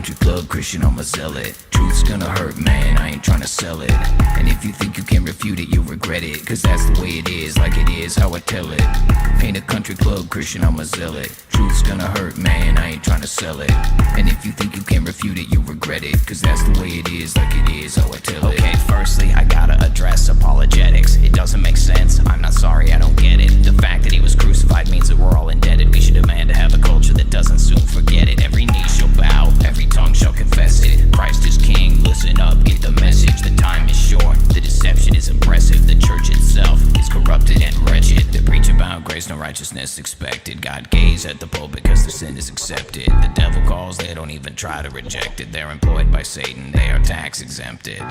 country club, Christian, I'm a zealot. Truth's gonna hurt, man, I ain't tryna sell it. And if you think you can refute it, you'll regret it. Cause that's the way it is, like it is, how I tell it. Ain't a country club, Christian, I'm a zealot. Truth's gonna hurt, man, I ain't tryna sell it. And if you think you can refute it, you'll regret it. Cause that's the way it is, like it is, how I tell it. Okay, firstly, I gotta address apologetics. It doesn't make sense, I'm not sorry, I don't get it. The fact that he was crucified means that we're all indebted. We should demand to have a culture that doesn't soon forget it. Every knee shall bow, every tongue shall confess it. Christ is king, listen up, get the message. The time is short, the deception is impressive. The church itself is corrupted and wretched. They preach about grace, no righteousness expected. God gaze at the pulpit because their sin is accepted. The devil calls, they don't even try to reject it. They're employed by Satan, they are tax exempted.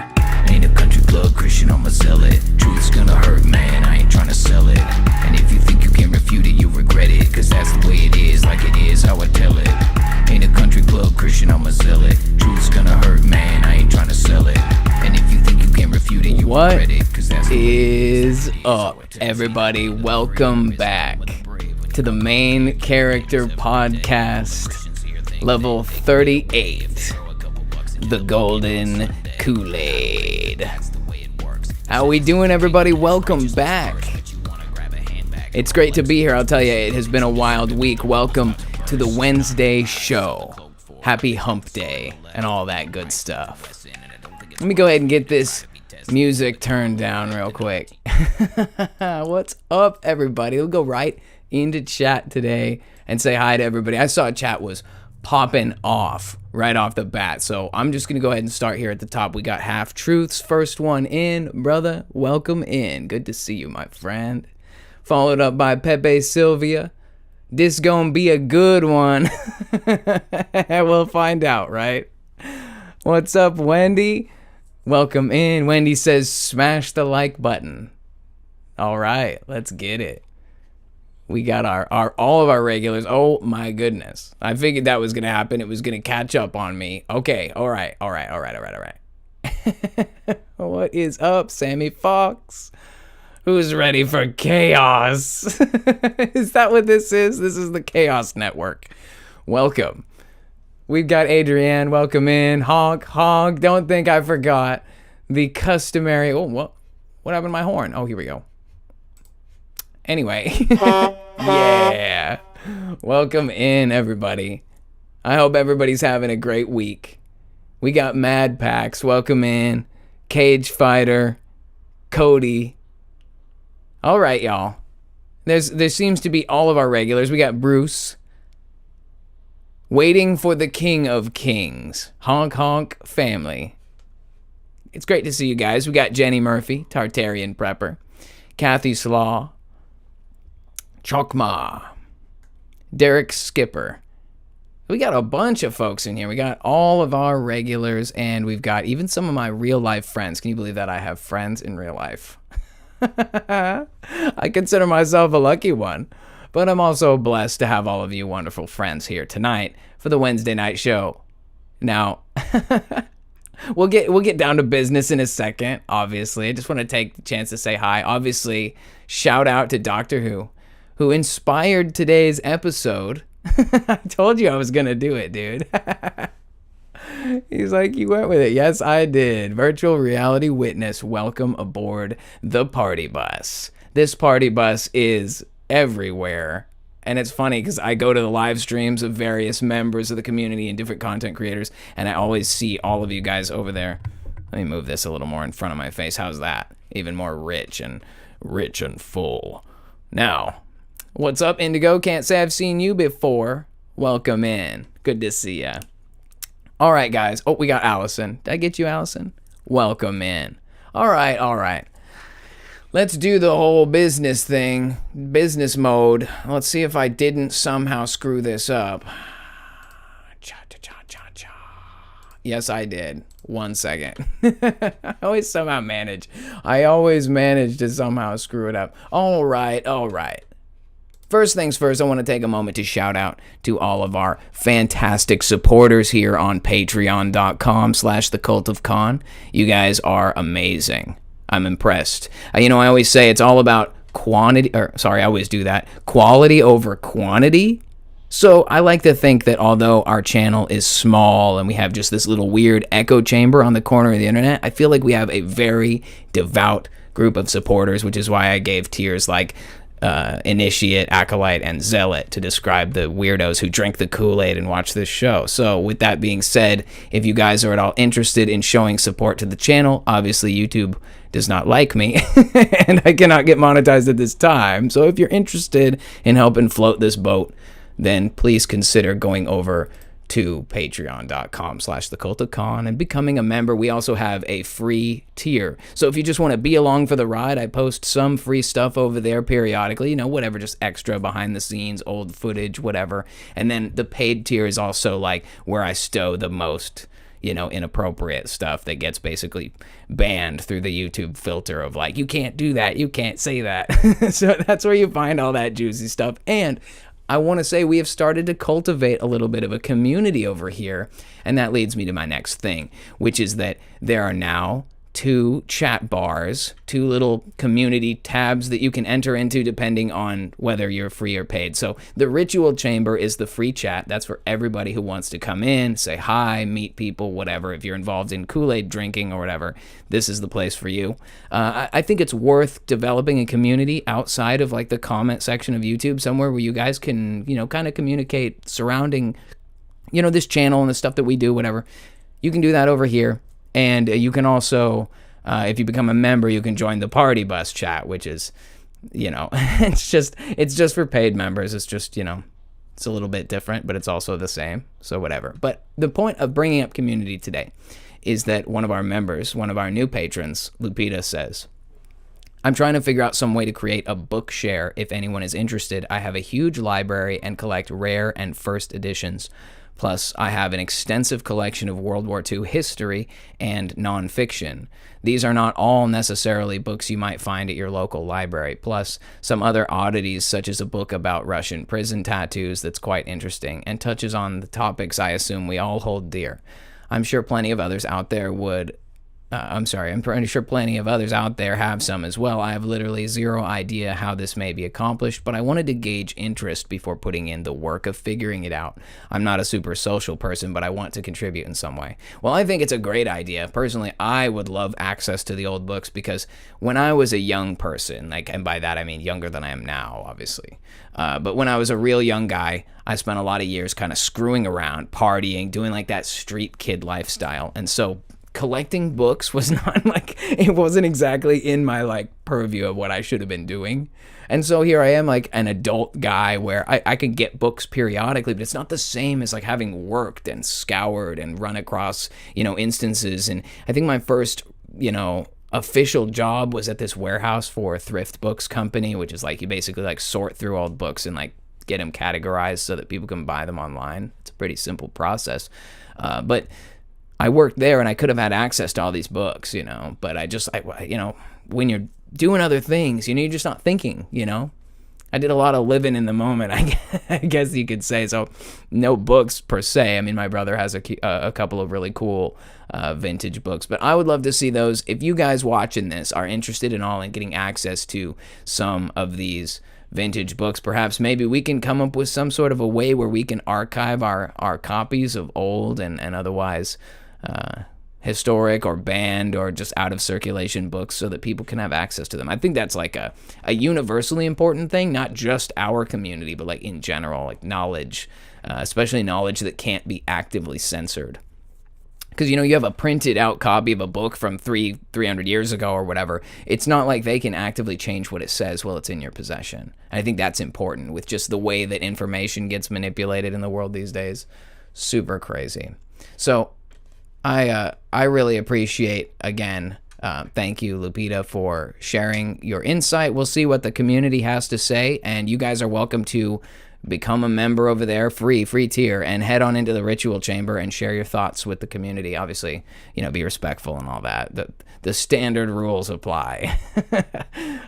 Ain't a country club, Christian, I'm a zealot. Truth's gonna hurt, man, I ain't tryna sell it. And if you think you can refute it, you'll regret it. Cause that's the way it is, like it is, how I tell it. Ain't a country club, Christian, I'm a zealot. Truth's gonna hurt, man, I ain't tryna sell it. And if you think you can refute it, you'll regret it. Cause that's the way it is up, everybody? Welcome back to the Main Character Podcast, level 38, the Golden KOOLAID. How we doing, everybody? Welcome back. It's great to be here. I'll tell you, it has been a wild week. Welcome to the Wednesday show. Happy hump day and all that good stuff. Let me go ahead and get this music turned down real quick. What's up, everybody? We'll go right into chat today and say hi to everybody. I saw chat was popping off right off the bat, so I'm just gonna go ahead and start here at the top. We got Half Truths, first one in, brother. Welcome in. Good to see you, my friend. Followed up by Pepe Sylvia. This gonna be a good one. We'll find out, right? What's up, Wendy? Welcome in. Wendy says, smash the like button. All right, let's get it. We got our all of our regulars. Oh my goodness. I figured that was going to happen. It was going to catch up on me. Okay. All right. What is up, Sammy Fox? Who's ready for chaos? Is that what this is? This is the Chaos Network. Welcome. We've got Adrienne. Welcome in. Honk. Don't think I forgot the customary. Oh, what happened to my horn? Oh, here we go. Anyway. Yeah. Welcome in, everybody. I hope everybody's having a great week. We got Mad Pax. Welcome in. Cage Fighter. Cody. All right, y'all. There seems to be all of our regulars. We got Bruce. Waiting for the King of Kings. Honk honk family. It's great to see you guys. We got Jenny Murphy, Tartarian Prepper. Kathy Slaw. Chokma. Derek Skipper. We got a bunch of folks in here. We got all of our regulars, and we've got even some of my real life friends. Can you believe that I have friends in real life? I consider myself a lucky one, but I'm also blessed to have all of you wonderful friends here tonight for the Wednesday night show. Now, we'll get down to business in a second, obviously. I just want to take the chance to say hi. Obviously, shout out to Doctor who inspired today's episode. I told you I was going to do it, dude. He's like, you went with it. Yes, I did. Virtual reality witness, welcome aboard the party bus. This party bus is everywhere. And it's funny because I go to the live streams of various members of the community and different content creators, and I always see all of you guys over there. Let me move this a little more in front of my face. How's that? Even more rich and full. Now, what's up, Indigo? Can't say I've seen you before. Welcome in. Good to see ya. All right, guys. Oh, we got Allison. Did I get you, Allison? Welcome in. All right. Let's do the whole business thing. Business mode. Let's see if I didn't somehow screw this up. Yes, I did. 1 second. I always manage to somehow screw it up. All right. First things first, I want to take a moment to shout out to all of our fantastic supporters here on patreon.com/thecultofkhan. You guys are amazing. I'm impressed. I always say it's all about quality over quantity. So I like to think that although our channel is small and we have just this little weird echo chamber on the corner of the internet, I feel like we have a very devout group of supporters, which is why I gave tiers like Initiate, Acolyte, and Zealot to describe the weirdos who drink the Kool-Aid and watch this show. So with that being said, if you guys are at all interested in showing support to the channel, obviously YouTube does not like me and I cannot get monetized at this time. So if you're interested in helping float this boat, then please consider going over to patreon.com/thecultofkhan and becoming a member. We also have a free tier. So if you just want to be along for the ride, I post some free stuff over there periodically, you know, whatever, just extra behind the scenes, old footage, whatever. And then the paid tier is also like where I stow the most, you know, inappropriate stuff that gets basically banned through the YouTube filter of like, you can't do that, you can't say that. So that's where you find all that juicy stuff. And I want to say we have started to cultivate a little bit of a community over here, and that leads me to my next thing, which is that there are now 2 chat bars, 2 little community tabs that you can enter into depending on whether you're free or paid. So the Ritual Chamber is the free chat. That's for everybody who wants to come in, say hi, meet people, whatever. If you're involved in Kool-Aid drinking or whatever, this is the place for you. I think it's worth developing a community outside of like the comment section of YouTube, somewhere where you guys can, you know, kind of communicate surrounding, you know, this channel and the stuff that we do, whatever. You can do that over here. And you can also, if you become a member, you can join the Party Bus chat, which is, you know, it's just for paid members. It's just, you know, it's a little bit different, but it's also the same. So whatever. But the point of bringing up community today is that one of our members, one of our new patrons, Lupita, says, I'm trying to figure out some way to create a book share if anyone is interested. I have a huge library and collect rare and first editions. Plus, I have an extensive collection of World War II history and nonfiction. These are not all necessarily books you might find at your local library. Plus, some other oddities, such as a book about Russian prison tattoos that's quite interesting and touches on the topics I assume we all hold dear. I'm sure plenty of others out there would... I'm pretty sure plenty of others out there have some as well. I have literally zero idea how this may be accomplished, but I wanted to gauge interest before putting in the work of figuring it out. I'm not a super social person, but I want to contribute in some way. Well, I think it's a great idea. Personally, I would love access to the old books because when I was a young person, like, and by that I mean younger than I am now, obviously, but when I was a real young guy, I spent a lot of years kind of screwing around, partying, doing like that street kid lifestyle, and so collecting books was not like, it wasn't exactly in my like purview of what I should have been doing. And so here I am, like an adult guy where I could get books periodically, but it's not the same as like having worked and scoured and run across, you know, instances. And I think my first, you know, official job was at this warehouse for a thrift books company, which is like you basically like sort through old books and like get them categorized so that people can buy them online. It's a pretty simple process. But I worked there and I could have had access to all these books, you know, but I you know, when you're doing other things, you know, you're just not thinking, you know. I did a lot of living in the moment, I guess you could say. So no books per se. I mean, my brother has a couple of really cool vintage books, but I would love to see those. If you guys watching this are interested in all in getting access to some of these vintage books, perhaps maybe we can come up with some sort of a way where we can archive our copies of old and otherwise historic or banned or just out of circulation books so that people can have access to them. I think that's like a universally important thing, not just our community, but like in general, like knowledge, especially knowledge that can't be actively censored. Because, you know, you have a printed out copy of a book from 300 years ago or whatever. It's not like they can actively change what it says while it's in your possession. And I think that's important with just the way that information gets manipulated in the world these days. Super crazy. So I really appreciate, again, thank you, Lupita, for sharing your insight. We'll see what the community has to say, and you guys are welcome to become a member over there, free tier, and head on into the Ritual Chamber and share your thoughts with the community. Obviously, you know, be respectful and all that. The standard rules apply.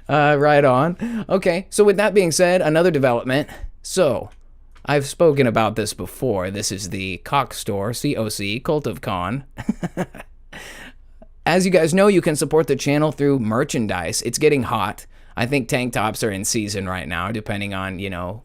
Right on. Okay, so with that being said, another development. So I've spoken about this before. This is the Cock Store, COC, Cult of Khan. As you guys know, you can support the channel through merchandise. It's getting hot. I think tank tops are in season right now, depending on,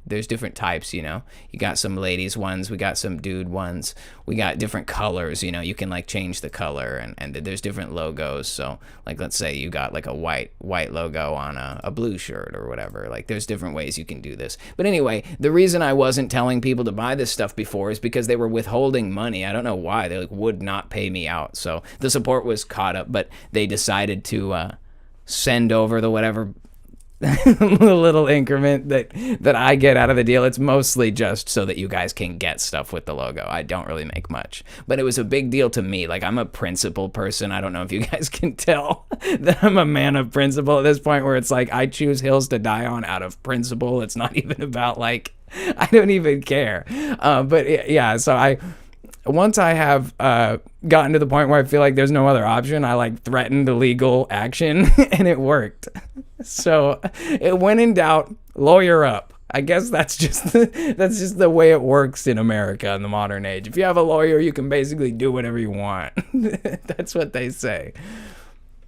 there's different types, you got some ladies ones, we got some dude ones, we got different colors, you can like change the color, and there's different logos. So like, let's say you got like a white logo on a blue shirt or whatever. Like there's different ways you can do this. But anyway, the reason I wasn't telling people to buy this stuff before is because they were withholding money. I don't know why. They like would not pay me out. So the support was caught up, but they decided to send over the whatever the little increment that I get out of the deal. It's mostly just so that you guys can get stuff with the logo. I don't really make much, but it was a big deal to me. Like, I'm a principle person. I don't know if you guys can tell that I'm a man of principle at this point, where it's like I choose hills to die on out of principle. It's not even about like, I don't even care. But yeah, so once I have gotten to the point where I feel like there's no other option, I like threatened legal action, and it worked. So when in doubt, lawyer up. I guess that's just the way it works in America in the modern age. If you have a lawyer, you can basically do whatever you want. That's what they say.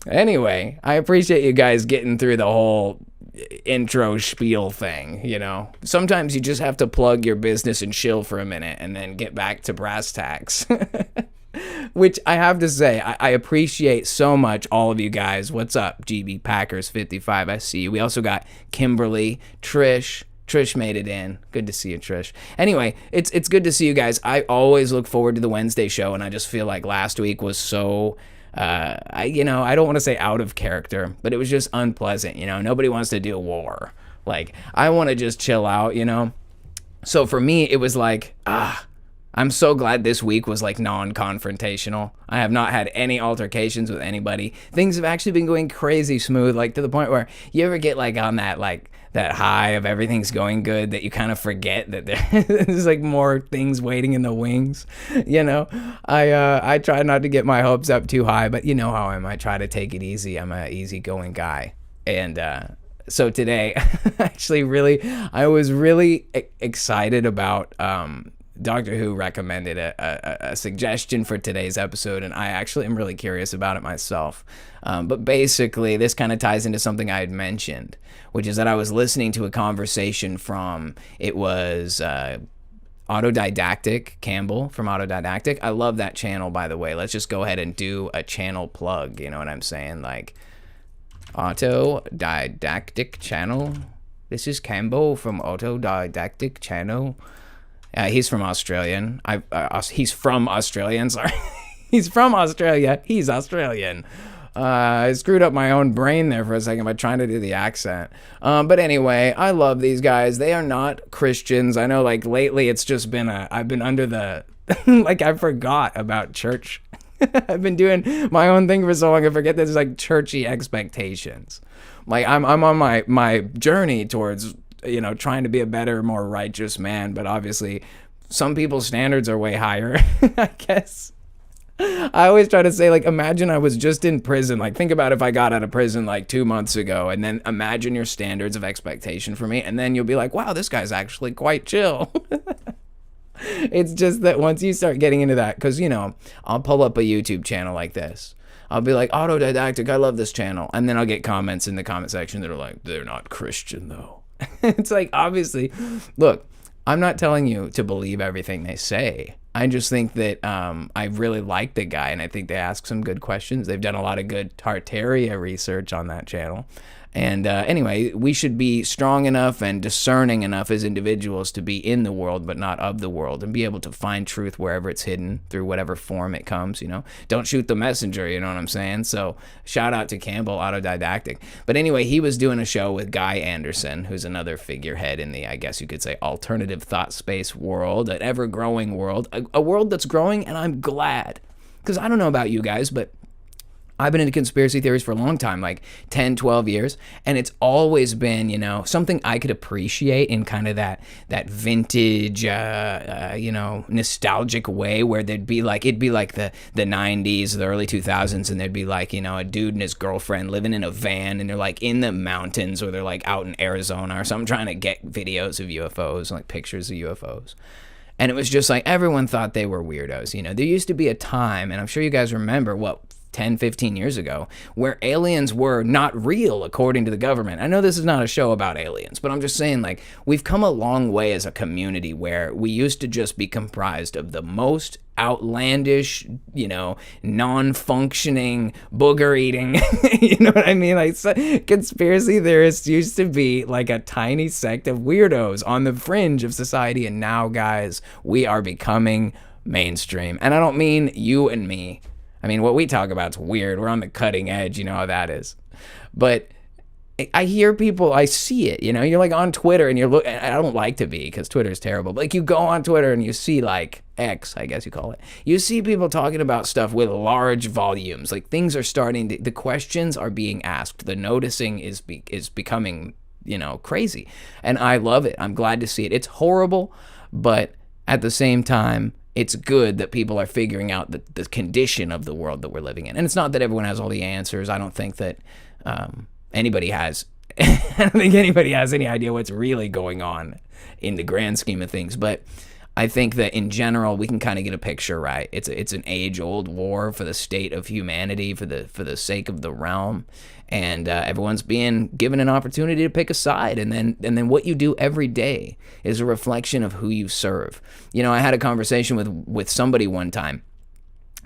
Anyway, I appreciate you guys getting through the whole intro spiel thing. Sometimes you just have to plug your business and chill for a minute and then get back to brass tacks. Which I have to say, I appreciate so much all of you guys. What's up, GB Packers 55? I see you. We also got Kimberly, Trish made it in. Good to see you, Trish. Anyway, it's good to see you guys. I always look forward to the Wednesday show, and I just feel like last week was so I don't want to say out of character, but it was just unpleasant. Nobody wants to do war. Like, I want to just chill out. So for me, it was like, I'm so glad this week was like non-confrontational. I have not had any altercations with anybody. Things have actually been going crazy smooth, like to the point where you ever get like on that that high of everything's going good that you kind of forget that there's like more things waiting in the wings. I try not to get my hopes up too high, but you know how I am. I try to take it easy. I'm an easygoing guy. And so today, I was really excited about Doctor Who recommended a suggestion for today's episode, and I actually am really curious about it myself. But basically, this kind of ties into something I had mentioned, which is that I was listening to a conversation it was Autodidactic, Campbell from Autodidactic. I love that channel, by the way. Let's just go ahead and do a channel plug, you know what I'm saying? Like, Autodidactic channel. This is Campbell from Autodidactic channel. He's from Australian. He's from Australian. Sorry, he's from Australia. He's Australian. I screwed up my own brain there for a second by trying to do the accent. But anyway, I love these guys. They are not Christians. I know, like lately, it's just been I've been under the like I forgot about church. I've been doing my own thing for so long. I forget there's like churchy expectations. Like I'm on my journey towards trying to be a better, more righteous man, but obviously some people's standards are way higher. I guess I always try to say, like, imagine I was just in prison. Like, think about if I got out of prison like 2 months ago, and then imagine your standards of expectation for me, and then you'll be like, wow, this guy's actually quite chill. It's just that once you start getting into that, because I'll pull up a YouTube channel like this, I'll be like, Autodidactic, I love this channel, and then I'll get comments in the comment section that are like, they're not Christian though. It's like, obviously, look, I'm not telling you to believe everything they say. I just think that I really like the guy, and I think they ask some good questions. They've done a lot of good Tartaria research on that channel. And anyway, we should be strong enough and discerning enough as individuals to be in the world, but not of the world, and be able to find truth wherever it's hidden through whatever form it comes, Don't shoot the messenger, you know what I'm saying? So shout out to Campbell Autodidactic. But anyway, he was doing a show with Guy Anderson, who's another figurehead in the, I guess you could say, alternative thought space world, an ever-growing world, a world that's growing, and I'm glad. Because I don't know about you guys, but I've been into conspiracy theories for a long time, like 10, 12 years, and it's always been, something I could appreciate in kind of that vintage, nostalgic way, where it'd be like the 90s, the early 2000s, and there'd be like, a dude and his girlfriend living in a van, and they're like in the mountains, or they're like out in Arizona or something, trying to get videos of UFOs, like pictures of UFOs. And it was just like, everyone thought they were weirdos. There used to be a time, and I'm sure you guys remember, 10, 15 years ago, where aliens were not real according to the government. I know this is not a show about aliens, but I'm just saying, like, we've come a long way as a community where we used to just be comprised of the most outlandish, non-functioning, booger-eating, you know what I mean? Like, conspiracy theorists used to be like a tiny sect of weirdos on the fringe of society, and now, guys, we are becoming mainstream. And I don't mean you and me. I mean, what we talk about is weird. We're on the cutting edge, you know how that is. But I hear people, I see it, you're like on Twitter and I don't like to be because Twitter is terrible, but like you go on Twitter and you see like X, I guess you call it. You see people talking about stuff with large volumes. Like things are the questions are being asked. The noticing is becoming, crazy. And I love it. I'm glad to see it. It's horrible, but at the same time, it's good that people are figuring out the condition of the world that we're living in. And it's not that everyone has all the answers. I don't think that anybody has any idea what's really going on in the grand scheme of things. But I think that in general, we can kind of get a picture, right? It's an age-old war for the state of humanity, for the sake of the realm. And everyone's being given an opportunity to pick a side, and then what you do every day is a reflection of who you serve. I had a conversation with somebody one time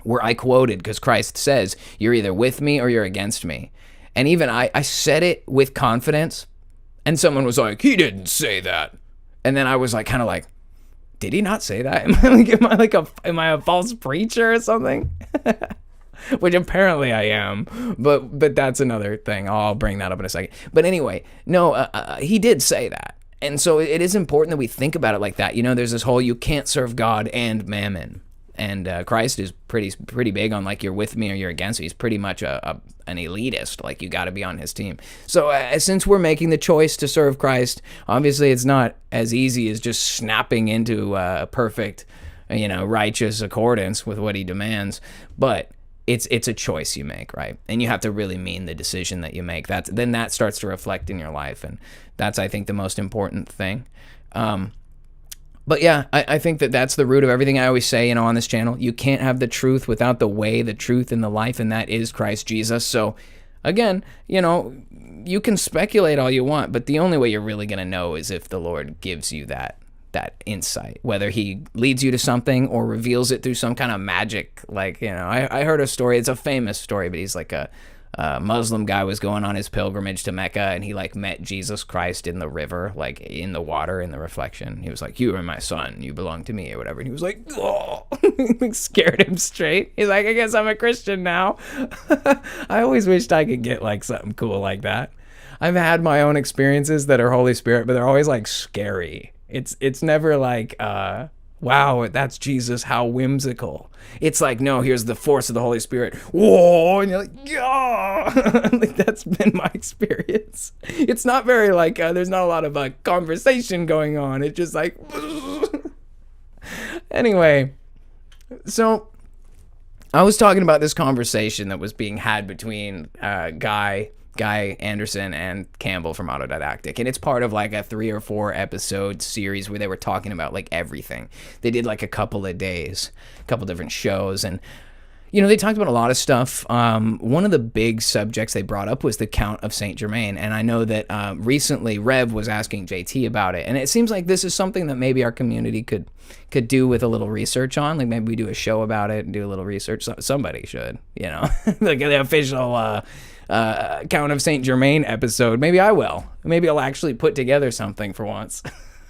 where I quoted, because Christ says, "You're either with me or you're against me." And even I said it with confidence, and someone was like, "He didn't say that." And then I was like, kind of like, did he not say that? Am I a false preacher or something? Which apparently I am, but that's another thing. I'll bring that up in a second. But anyway, no, he did say that. And so it is important that we think about it like that. There's this whole, you can't serve God and mammon. And Christ is pretty big on like, you're with me or you're against me. He's pretty much an elitist. Like, you got to be on his team. So since we're making the choice to serve Christ, obviously it's not as easy as just snapping into a perfect, righteous accordance with what he demands. But it's a choice you make, right? And you have to really mean the decision that you make. Then that starts to reflect in your life, and that's, I think, the most important thing. But yeah, I think that's the root of everything I always say, on this channel. You can't have the truth without the way, the truth, and the life, and that is Christ Jesus. So again, you can speculate all you want, but the only way you're really going to know is if the Lord gives you that insight, whether he leads you to something or reveals it through some kind of magic. Like, I heard a story, it's a famous story, but he's like a Muslim guy was going on his pilgrimage to Mecca, and he like met Jesus Christ in the river, like in the water, in the reflection. He was like, "You are my son, you belong to me," or whatever. And he was like, "Oh," scared him straight. He's like, "I guess I'm a Christian now." I always wished I could get like something cool like that. I've had my own experiences that are Holy Spirit, but they're always like scary. It's never like, wow, that's Jesus, how whimsical. It's like, no, here's the force of the Holy Spirit. Whoa, and you're like, yeah. Like, that's been my experience. It's not very like, there's not a lot of conversation going on. It's just like, anyway. So I was talking about this conversation that was being had between Guy Anderson and Campbell from Autodidactic, and it's part of like a 3 or 4 episode series where they were talking about like everything. They did like a couple of days, a couple different shows, and they talked about a lot of stuff. One of the big subjects they brought up was the Count of Saint Germain, and I know that recently Rev was asking JT about it, and it seems like this is something that maybe our community could do with a little research on. Like, maybe we do a show about it and do a little research. Somebody should, like the official Count of Saint Germain episode. Maybe I will. Maybe I'll actually put together something for once.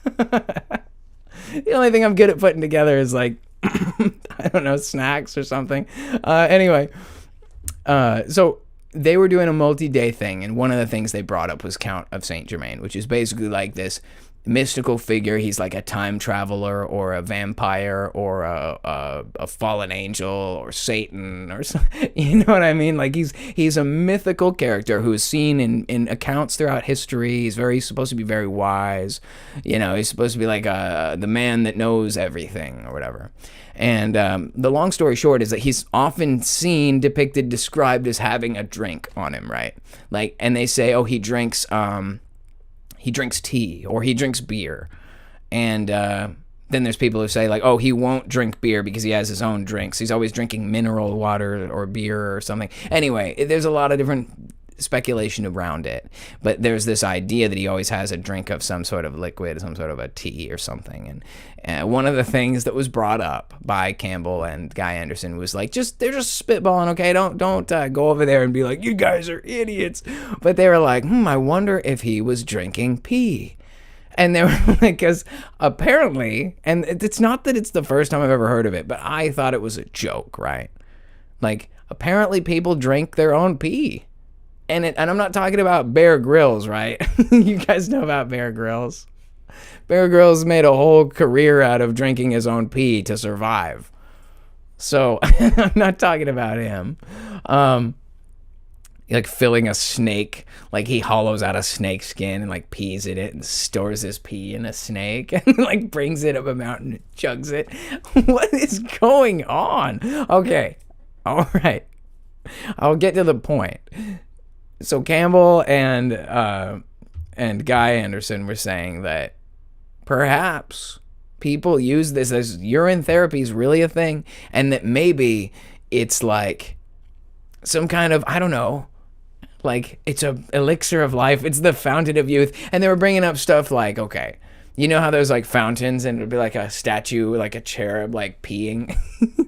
The only thing I'm good at putting together is like, I don't know, snacks or something. Anyway, so they were doing a multi-day thing, and one of the things they brought up was Count of Saint Germain, which is basically like this mystical figure. He's like a time traveler or a vampire or a fallen angel or Satan or something. You know what I mean? Like, he's a mythical character who is seen in accounts throughout history. He's supposed to be very wise. He's supposed to be like the man that knows everything or whatever. And the long story short is that he's often seen, depicted, described as having a drink on him, right? Like, and they say, oh, he drinks tea or he drinks beer. And then there's people who say like, oh, he won't drink beer because he has his own drinks. He's always drinking mineral water or beer or something. Anyway, there's a lot of different speculation around it, but there's this idea that he always has a drink of some sort of liquid, some sort of a tea or something. And one of the things that was brought up by Campbell and Guy Anderson was like, they're just spitballing, okay? Don't go over there and be like, you guys are idiots. But they were like, I wonder if he was drinking pee. And they were like, because apparently, and it's not that it's the first time I've ever heard of it, but I thought it was a joke, right? Like, apparently people drink their own pee. And I'm not talking about Bear Grylls, right? You guys know about Bear Grylls. Bear Grylls made a whole career out of drinking his own pee to survive. So I'm not talking about him. Like filling a snake, like he hollows out a snake skin and like pees in it and stores his pee in a snake and like brings it up a mountain and chugs it. What is going on? Okay. All right. I'll get to the point. So Campbell and Guy Anderson were saying that perhaps people use this as urine therapy is really a thing, and that maybe it's like some kind of, I don't know, like it's a elixir of life. It's the fountain of youth. And they were bringing up stuff like, okay, you know how there's like fountains and it'd be like a statue, like a cherub, like peeing.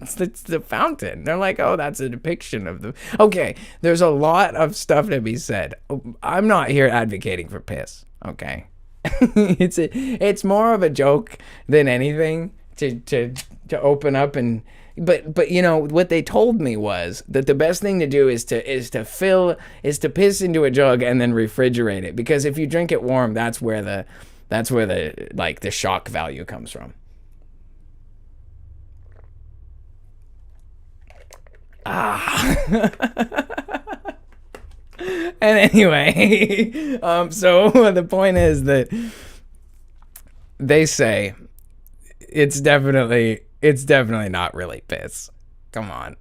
it's the fountain. They're like, oh, that's a depiction of the. Okay, there's a lot of stuff to be said. I'm not here advocating for piss. Okay, it's more of a joke than anything to open up and. But you know what they told me was that the best thing to do is to piss into a jug and then refrigerate it, because if you drink it warm, that's where the like the shock value comes from. And anyway, so the point is that they say it's definitely not really piss. Come on.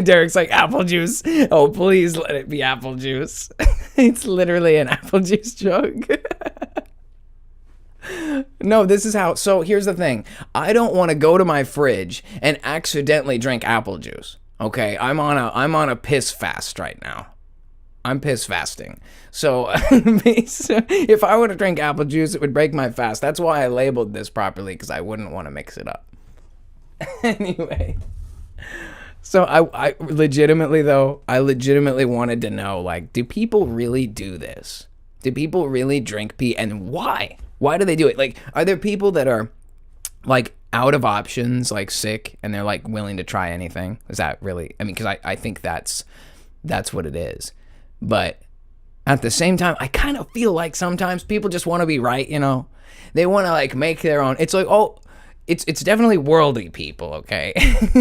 Derek's like, apple juice. Oh, please let it be apple juice. It's literally an apple juice jug. No, this is how. So here's the thing. I don't want to go to my fridge and accidentally drink apple juice. Okay, I'm on a piss fast right now. I'm piss fasting. So if I were to drink apple juice, it would break my fast. That's why I labeled this properly, because I wouldn't want to mix it up. Anyway, so I legitimately wanted to know, like, do people really do this? Do people really drink pee, and why? Why do they do it? Like, are there people that are like out of options, like sick, and they're like willing to try anything? Is that really? I mean, because I think that's what it is. But at the same time, I kind of feel like sometimes people just want to be right. You know, they want to like make their own. It's like, oh. It's definitely worldly people, okay?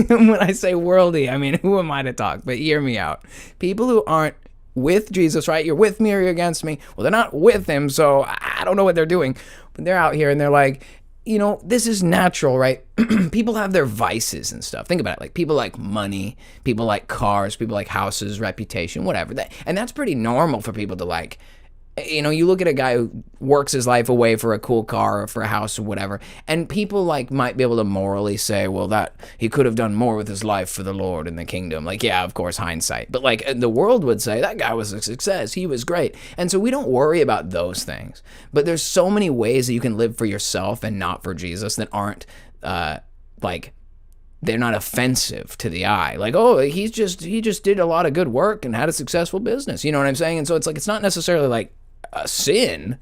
When I say worldly, I mean, who am I to talk? But hear me out. People who aren't with Jesus, right? You're with me or you're against me. Well, they're not with him, so I don't know what they're doing. But they're out here and they're like, you know, this is natural, right? People have their vices and stuff. Think about it. Like, people like money, people like cars, people like houses, reputation, whatever. And that's pretty normal for people to like. You know, you look at a guy who works his life away for a cool car or for a house or whatever, and people like might be able to morally say, well, that he could have done more with his life for the Lord and the kingdom. Like, yeah, of course, hindsight. But like the world would say that guy was a success. He was great. And so we don't worry about those things. But there's so many ways that you can live for yourself and not for Jesus that aren't like, they're not offensive to the eye. Like, oh, he just did a lot of good work and had a successful business. You know what I'm saying? And so it's like, it's not necessarily like a sin.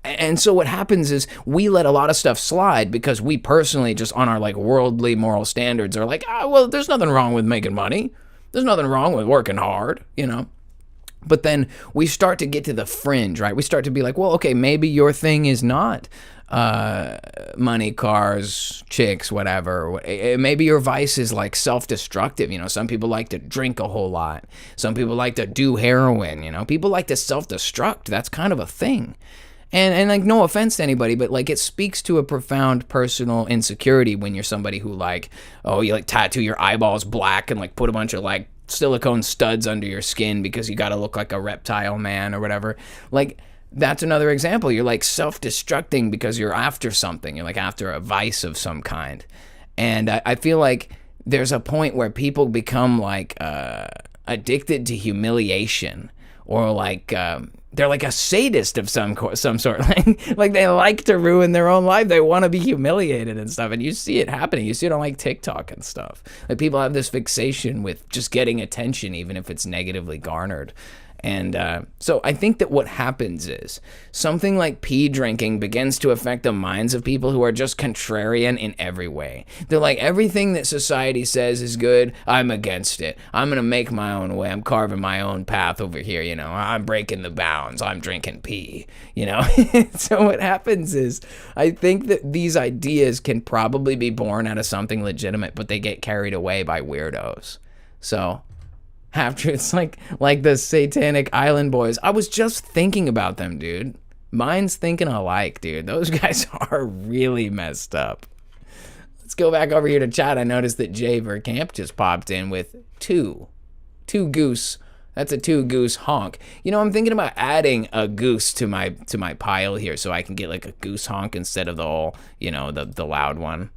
And so what happens is we let a lot of stuff slide because we personally just on our like worldly moral standards are like, well, there's nothing wrong with making money. There's nothing wrong with working hard, you know? But then we start to get to the fringe, right? We start to be like, well, okay, maybe your thing is not money, cars, chicks, whatever. Maybe your vice is like self-destructive. You know, some people like to drink a whole lot. Some people like to do heroin. You know, people like to self-destruct. That's kind of a thing. And like, no offense to anybody, but like, it speaks to a profound personal insecurity when you're somebody who like, oh, you like tattoo your eyeballs black and like put a bunch of like silicone studs under your skin because you got to look like a reptile man or whatever. Like, that's another example. You're like self-destructing because you're after something. You're like after a vice of some kind. And I feel like there's a point where people become like addicted to humiliation, or like they're like a sadist of some sort. Like they like to ruin their own life. They want to be humiliated and stuff. And you see it happening. You see it on like TikTok and stuff. Like people have this fixation with just getting attention, even if it's negatively garnered. And so I think that what happens is something like pee drinking begins to affect the minds of people who are just contrarian in every way. They're like, everything that society says is good, I'm against it. I'm going to make my own way. I'm carving my own path over here. You know, I'm breaking the bounds. I'm drinking pee, you know. So what happens is I think that these ideas can probably be born out of something legitimate, but they get carried away by weirdos. So half-truths like the Satanic Island Boys. I was just thinking about them, dude. Minds thinking alike, dude. Those guys are really messed up. Let's go back over here to chat. I noticed that Jay Verkamp just popped in with two goose. That's a 2 goose honk. You know, I'm thinking about adding a goose to my pile here so I can get like a goose honk instead of the whole, you know, the loud one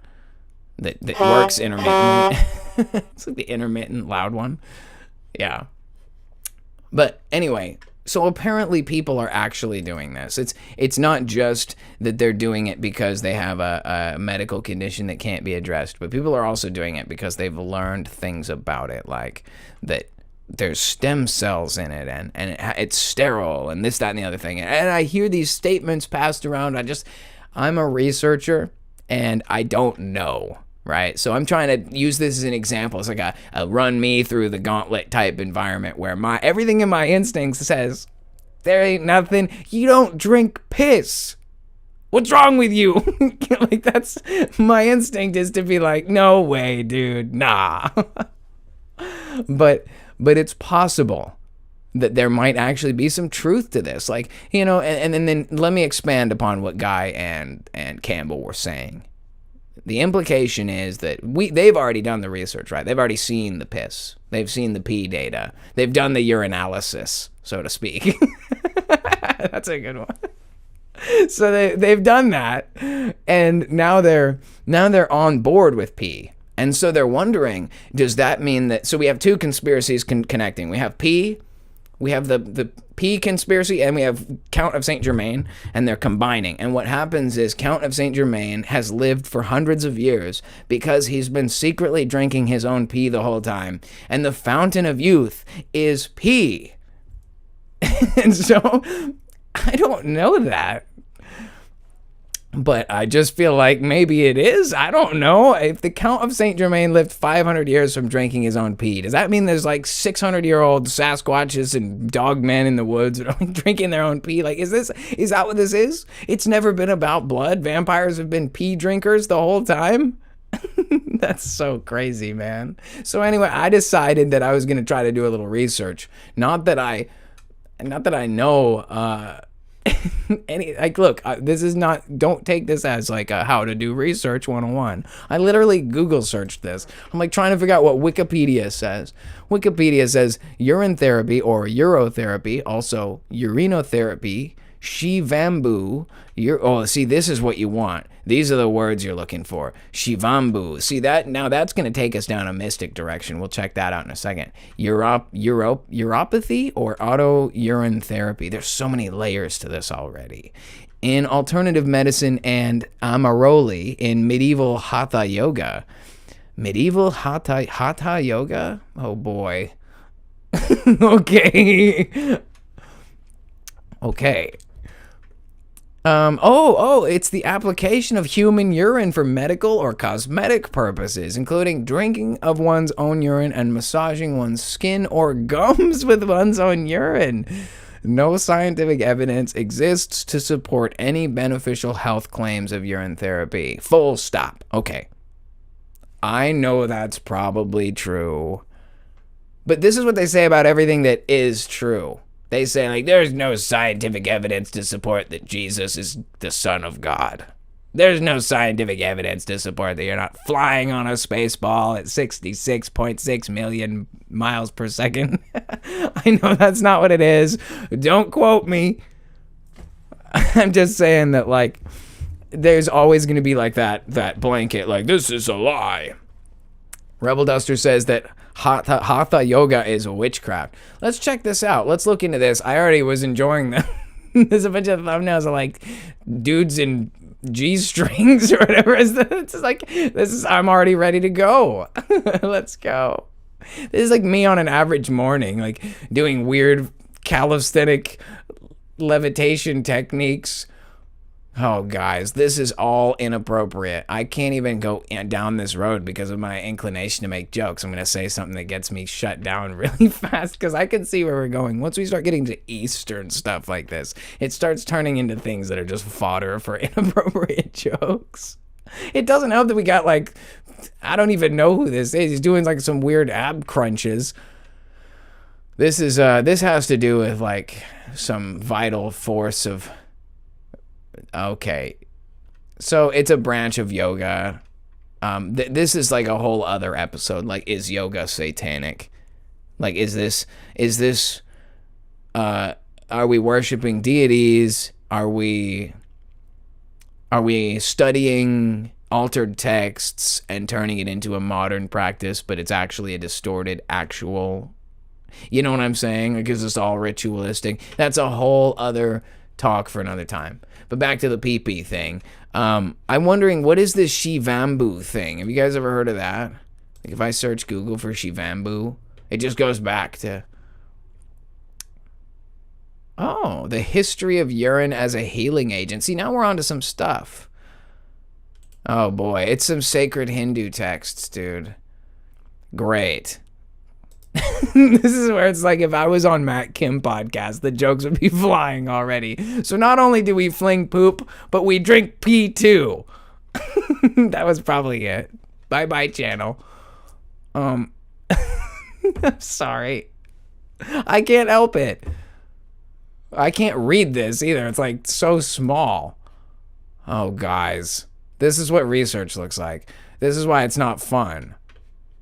that works intermittently. It's like the intermittent loud one. Yeah. But anyway, so apparently people are actually doing this. It's not just that they're doing it because they have a medical condition that can't be addressed, but people are also doing it because they've learned things about it, like that there's stem cells in it and it's sterile and this, that, and the other thing. And I hear these statements passed around. I'm a researcher and I don't know. Right, so I'm trying to use this as an example. It's like a run me through the gauntlet type environment where everything in my instincts says, there ain't nothing. You don't drink piss. What's wrong with you? Like that's my instinct is to be like, no way, dude, nah. But it's possible that there might actually be some truth to this, like, you know. And then let me expand upon what Guy and Campbell were saying. The implication is that they've already done the research, right? They've already seen the piss. They've seen the pee data. They've done the urinalysis, so to speak. That's a good one. So they've done that, and now they're on board with pee. And so they're wondering, does that mean that... So we have 2 conspiracies connecting. We have pee, we have the pee conspiracy, and we have Count of Saint Germain, and they're combining. And what happens is Count of Saint Germain has lived for hundreds of years because he's been secretly drinking his own pee the whole time. And the fountain of youth is pee. And so I don't know that. But I just feel like maybe it is. I don't know. If the Count of Saint Germain lived 500 years from drinking his own pee, does that mean there's like 600-year-old Sasquatches and dog men in the woods that are like drinking their own pee? Like, is that what this is? It's never been about blood. Vampires have been pee drinkers the whole time. That's so crazy, man. So anyway, I decided that I was going to try to do a little research. Not that I know look, this is not, don't take this as like a how to do research 101. I literally Google searched this. I'm like trying to figure out what Wikipedia says. Wikipedia says urine therapy or urotherapy, also urinotherapy, shivambu. See, this is what you want. These are the words you're looking for. Shivambu. See that? Now that's going to take us down a mystic direction. We'll check that out in a second. Uropathy or auto urine therapy. There's so many layers to this already. In alternative medicine and Amaroli in medieval Hatha yoga. Medieval Hatha yoga? Oh boy. Okay. Okay. It's the application of human urine for medical or cosmetic purposes, including drinking of one's own urine and massaging one's skin or gums with one's own urine. No scientific evidence exists to support any beneficial health claims of urine therapy. Full stop. Okay. I know that's probably true. But this is what they say about everything that is true. They say, like, there's no scientific evidence to support that Jesus is the Son of God. There's no scientific evidence to support that you're not flying on a space ball at 66.6 million miles per second. I know that's not what it is. Don't quote me. I'm just saying that, like, there's always going to be like that blanket, like, this is a lie. Rebel Duster says that Hatha yoga is a witchcraft. Let's check this out. Let's look into this. I already was enjoying them. There's a bunch of thumbnails of like dudes in G-strings or whatever. It's like, I'm already ready to go. Let's go. This is like me on an average morning, like doing weird calisthenic levitation techniques. Oh, guys, this is all inappropriate. I can't even go down this road because of my inclination to make jokes. I'm going to say something that gets me shut down really fast because I can see where we're going. Once we start getting to Eastern stuff like this, it starts turning into things that are just fodder for inappropriate jokes. It doesn't help that we got, like, I don't even know who this is. He's doing, like, some weird ab crunches. This has to do with, like, some vital force of... Okay, so it's a branch of yoga. This is like a whole other episode. Like, is yoga satanic? Like, is this are we worshiping deities? Are we studying altered texts and turning it into a modern practice, but it's actually a distorted actual, you know what I'm saying? Like, is this all ritualistic? That's a whole other talk for another time. But back to the pee-pee thing. I'm wondering, what is this Shivambu thing? Have you guys ever heard of that? Like, if I search Google for Shivambu, it just goes back to... Oh, the history of urine as a healing agent. See, now we're on to some stuff. Oh, boy. It's some sacred Hindu texts, dude. Great. This is where it's like if I was on Matt Kim podcast, the jokes would be flying already. So not only do we fling poop, but we drink pee too. That was probably it. Bye-bye, channel. I'm sorry. I can't help it. I can't read this either. It's like so small. Oh, guys. This is what research looks like. This is why it's not fun.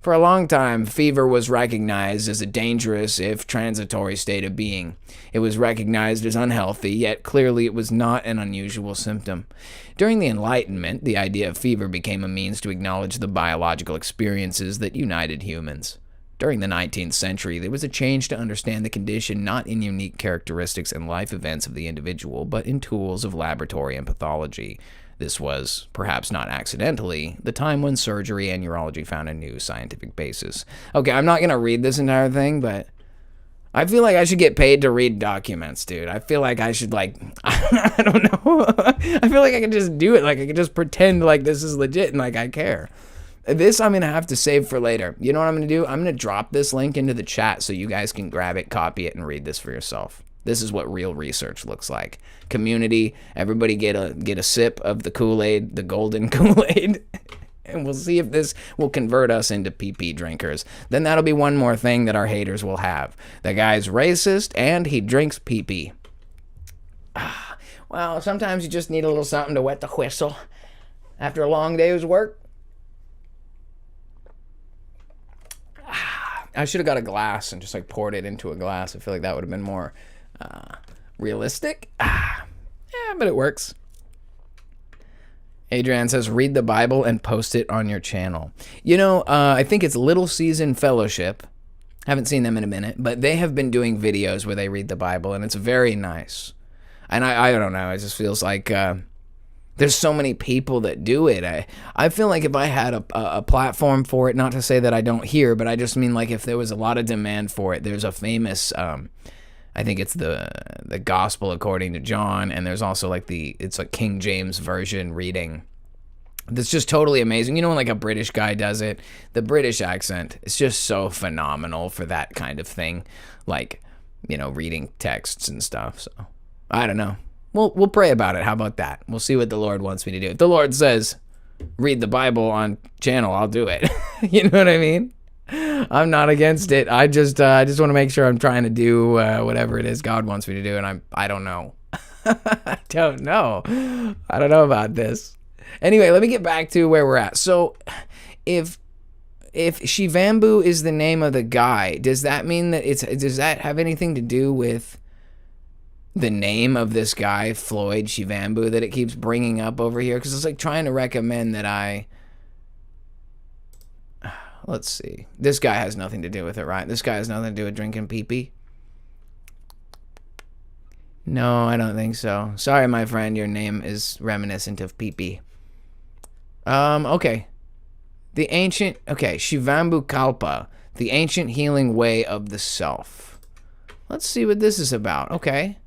For a long time, fever was recognized as a dangerous, if transitory, state of being. It was recognized as unhealthy, yet clearly it was not an unusual symptom. During the Enlightenment, the idea of fever became a means to acknowledge the biological experiences that united humans. During the 19th century, there was a change to understand the condition not in unique characteristics and life events of the individual, but in tools of laboratory and pathology. This was, perhaps not accidentally, the time when surgery and urology found a new scientific basis. Okay, I'm not going to read this entire thing, but I feel like I should get paid to read documents, dude. I feel like I should, like, I don't know. I feel like I can just do it. Like, I can just pretend like this is legit and, like, I care. This I'm going to have to save for later. You know what I'm going to do? I'm going to drop this link into the chat so you guys can grab it, copy it, and read this for yourself. This is what real research looks like. Community, everybody get a sip of the Kool-Aid, the golden Kool-Aid, and we'll see if this will convert us into pee-pee drinkers. Then that'll be one more thing that our haters will have. The guy's racist, and he drinks pee-pee. Well, sometimes you just need a little something to wet the whistle after a long day's work. I should have got a glass and just, like, poured it into a glass. I feel like that would have been more... realistic? Yeah, but it works. Adrian says, read the Bible and post it on your channel. You know, I think it's Little Season Fellowship. Haven't seen them in a minute, but they have been doing videos where they read the Bible, and it's very nice. And I don't know, it just feels like there's so many people that do it. I feel like if I had a platform for it, not to say that I don't hear, but I just mean like if there was a lot of demand for it. There's a famous... I think it's the Gospel according to John, and there's also like it's a King James version reading. That's just totally amazing. You know when like a British guy does it? The British accent is just so phenomenal for that kind of thing. Like, you know, reading texts and stuff. So, I don't know. We'll pray about it. How about that? We'll see what the Lord wants me to do. If the Lord says, read the Bible on channel, I'll do it. You know what I mean? I'm not against it. I just want to make sure I'm trying to do whatever it is God wants me to do, and I don't know. I don't know about this. Anyway, let me get back to where we're at. So, if Shivambu is the name of the guy, does that mean that does that have anything to do with the name of this guy, Floyd Shivambu, that it keeps bringing up over here, because it's like trying to recommend that I... Let's see. This guy has nothing to do with it, right? This guy has nothing to do with drinking pee-pee? No, I don't think so. Sorry, my friend, your name is reminiscent of pee-pee. Okay. The ancient... Okay, Shivambu Kalpa, the ancient healing way of the self. Let's see what this is about. Okay.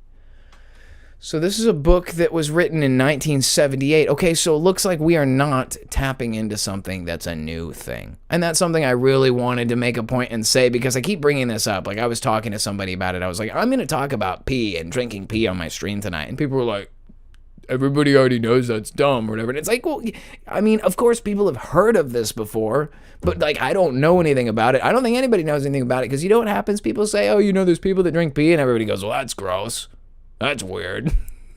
So this is a book that was written in 1978. Okay, so it looks like we are not tapping into something that's a new thing. And that's something I really wanted to make a point and say, because I keep bringing this up. Like, I was talking to somebody about it. I was like, I'm going to talk about pee and drinking pee on my stream tonight. And people were like, everybody already knows that's dumb or whatever. And it's like, well, I mean, of course people have heard of this before, but like, I don't know anything about it. I don't think anybody knows anything about it, because you know what happens? People say, oh, you know, there's people that drink pee, and everybody goes, well, that's gross. That's weird.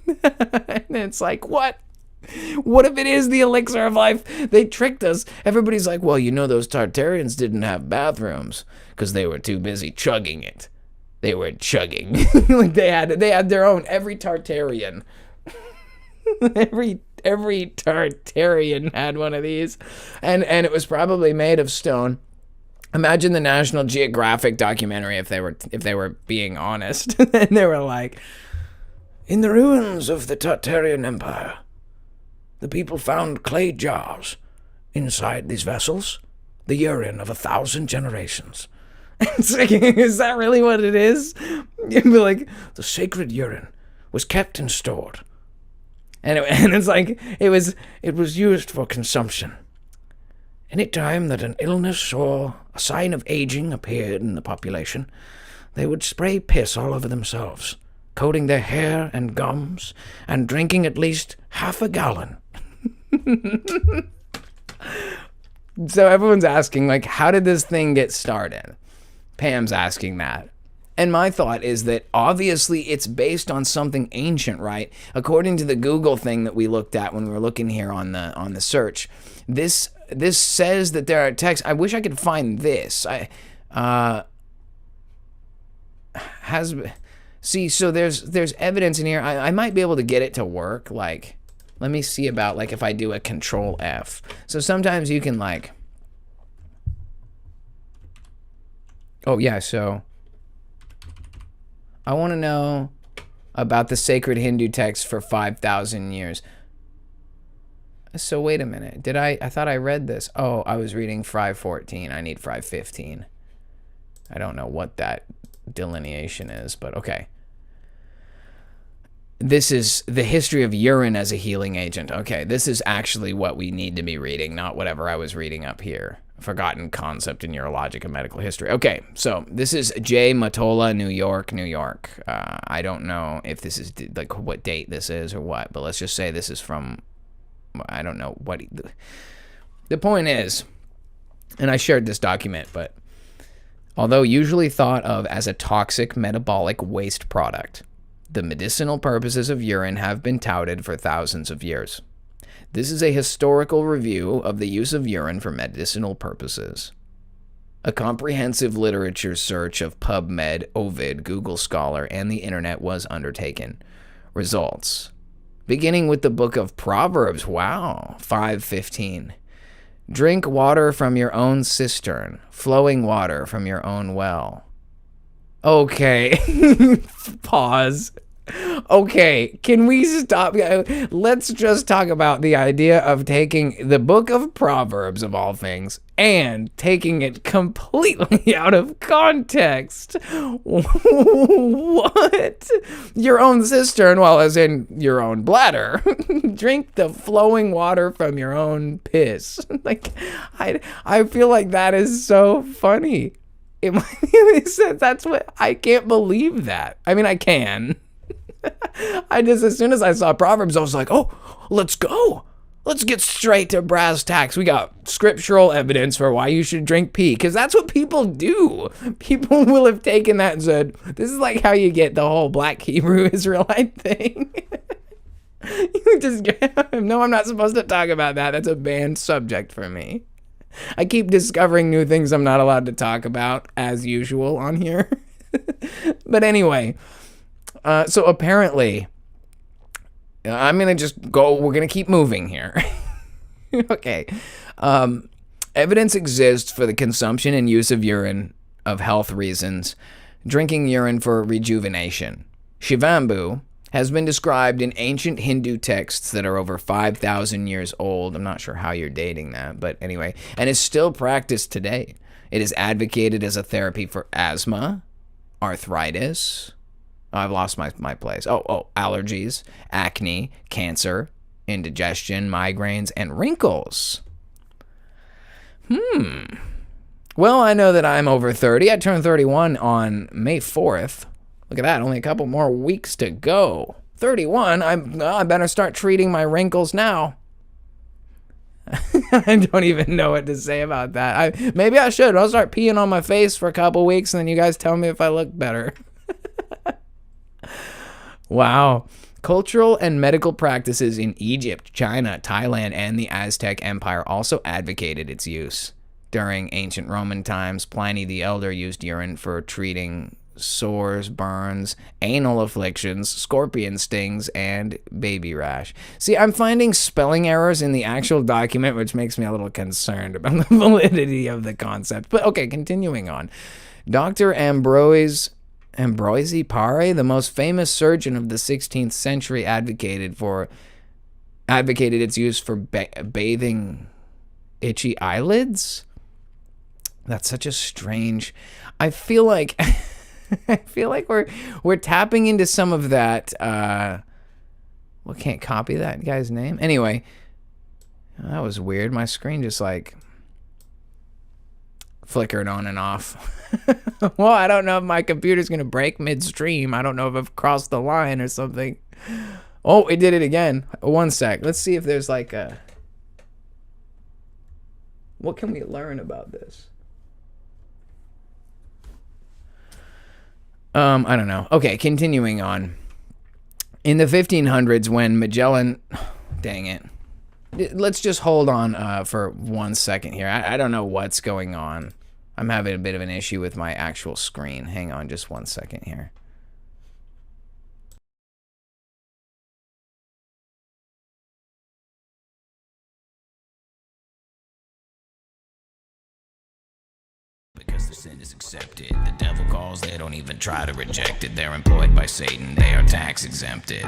And it's like, what? What if it is the elixir of life? They tricked us. Everybody's like, well, you know, those Tartarians didn't have bathrooms because they were too busy chugging it. They were chugging. Like they had their own. Every Tartarian. every Tartarian had one of these. And it was probably made of stone. Imagine the National Geographic documentary if they were being honest. And they were like, in the ruins of the Tartarian Empire, the people found clay jars. Inside these vessels, the urine of 1,000 generations. It's like, is that really what it is? You'd be like, the sacred urine was kept and stored. And it's like, it was used for consumption. Any time that an illness or a sign of aging appeared in the population, they would spray piss all over themselves, coating their hair and gums, and drinking at least half a gallon. So everyone's asking, like, how did this thing get started? Pam's asking that. And my thought is that obviously it's based on something ancient, right? According to the Google thing that we looked at when we were looking here on the search, this says that there are texts. I wish I could find this. See, so there's evidence in here. I might be able to get it to work. Like, let me see about, like, if I do a Control F. So sometimes you can, like... Oh, yeah, so... I want to know about the sacred Hindu text for 5,000 years. So wait a minute. I thought I read this. Oh, I was reading 514. I need 515. I don't know what that delineation is, but okay. This is the history of urine as a healing agent. Okay, this is actually what we need to be reading, not whatever I was reading up here. Forgotten concept in urologic and medical history. Okay, so this is J. Matola, New York, New York. I don't know if this is like what date this is or what, but let's just say this is from, I don't know what. The point is, and I shared this document, but although usually thought of as a toxic metabolic waste product, the medicinal purposes of urine have been touted for thousands of years. This is a historical review of the use of urine for medicinal purposes. A comprehensive literature search of PubMed, Ovid, Google Scholar, and the internet was undertaken. Results. Beginning with the book of Proverbs, wow, 5:15. Drink water from your own cistern, flowing water from your own well. Okay, pause. Okay, can we stop? Let's just talk about the idea of taking the book of Proverbs, of all things, and taking it completely out of context. What? Your own cistern, well, as in your own bladder. Drink the flowing water from your own piss. Like, I feel like that is so funny. That's what, I can't believe that. I mean, I can. As soon as I saw Proverbs, I was like, oh, let's go. Let's get straight to brass tacks. We got scriptural evidence for why you should drink pee, because that's what people do. People will have taken that and said, this is like how you get the whole black Hebrew Israelite thing. You just, no, I'm not supposed to talk about that. That's a banned subject for me. I keep discovering new things I'm not allowed to talk about, as usual, on here. But anyway, So apparently, I'm going to just go, we're going to keep moving here. Okay. Evidence exists for the consumption and use of urine of health reasons, drinking urine for rejuvenation. Shivambu has been described in ancient Hindu texts that are over 5,000 years old. I'm not sure how you're dating that, but anyway, and is still practiced today. It is advocated as a therapy for asthma, arthritis. Oh, I've lost my place. Allergies, acne, cancer, indigestion, migraines, and wrinkles. Well, I know that I'm over 30. I turned 31 on May 4th. Look at that, only a couple more weeks to go. 31, I better start treating my wrinkles now. I don't even know what to say about that. Maybe I should. I'll start peeing on my face for a couple weeks, and then you guys tell me if I look better. Wow. Cultural and medical practices in Egypt, China, Thailand, and the Aztec Empire also advocated its use. During ancient Roman times, Pliny the Elder used urine for treating sores, burns, anal afflictions, scorpion stings, and baby rash. See, I'm finding spelling errors in the actual document, which makes me a little concerned about the validity of the concept. But okay, continuing on. Dr. Ambroise Paré, the most famous surgeon of the 16th century, advocated its use for bathing itchy eyelids. That's such a strange. I feel like we're tapping into some of that. Well, can't copy that guy's name. Anyway, that was weird. My screen just like flickered on and off. Well, I don't know if my computer's gonna break midstream. I don't know if I've crossed the line or something. Oh, it did it again. 1 sec. Let's see if there's like a. What can we learn about this? I don't know. Okay, continuing on. In the 1500s, when Magellan, dang it. Let's just hold on for 1 second here. I don't know what's going on. I'm having a bit of an issue with my actual screen. Hang on just 1 second here. Because the sin is accepted. The devil calls, they don't even try to reject it. They're employed by Satan, they are tax exempted.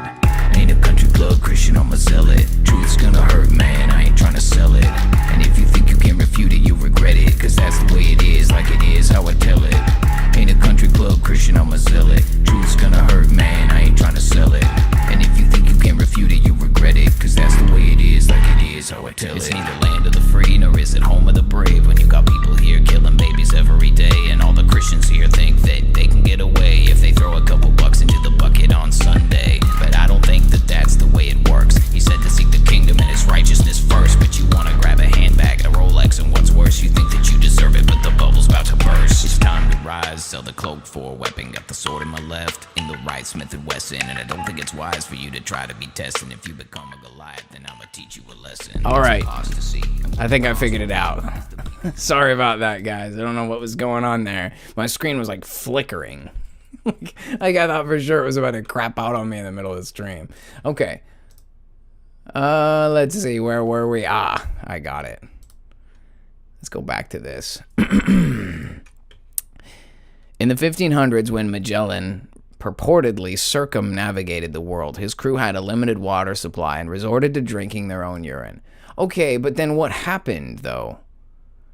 Ain't a country club Christian, I'm a zealot. Truth's gonna hurt, man, I ain't trying to sell it. And if you think you can refute it, you'll regret it. Cause that's the way it is, like it is how I tell it. Ain't a country club Christian, I'm a zealot. Truth's gonna hurt, man, I ain't trying to sell it. And if you think you can refute it, you'll regret it. Cause that's the way it is, like it is how I tell It's it. neither land of the free, nor is it home of the brave. When you got people here killing babies every day, and all the Christians here think that they can get away if they throw a couple bucks into the bucket on Sunday. But I don't think that that's the way it works. He said to seek the kingdom and its righteousness first, but you wanna grab a handbag, a Rolex, and what's worse, you think that you deserve it, but the bubble's about to burst. It's time to rise, sell the cloak for a weapon. Got the sword in my left, in the right, Smith & Wesson, and I don't think it's wise for you to try to be testing. If you become a Goliath, then I'ma teach you a lesson. All right. Apostasy. I think I figured it out. Sorry about that, guys. I don't know what was going on there. My screen was like flickering. Like I thought for sure it was about to crap out on me in the middle of the stream. Okay. Let's see. Where were we? I got it. Let's go back to this. In the 1500s, when Magellan purportedly circumnavigated the world, his crew had a limited water supply and resorted to drinking their own urine. Okay, but then what happened, though?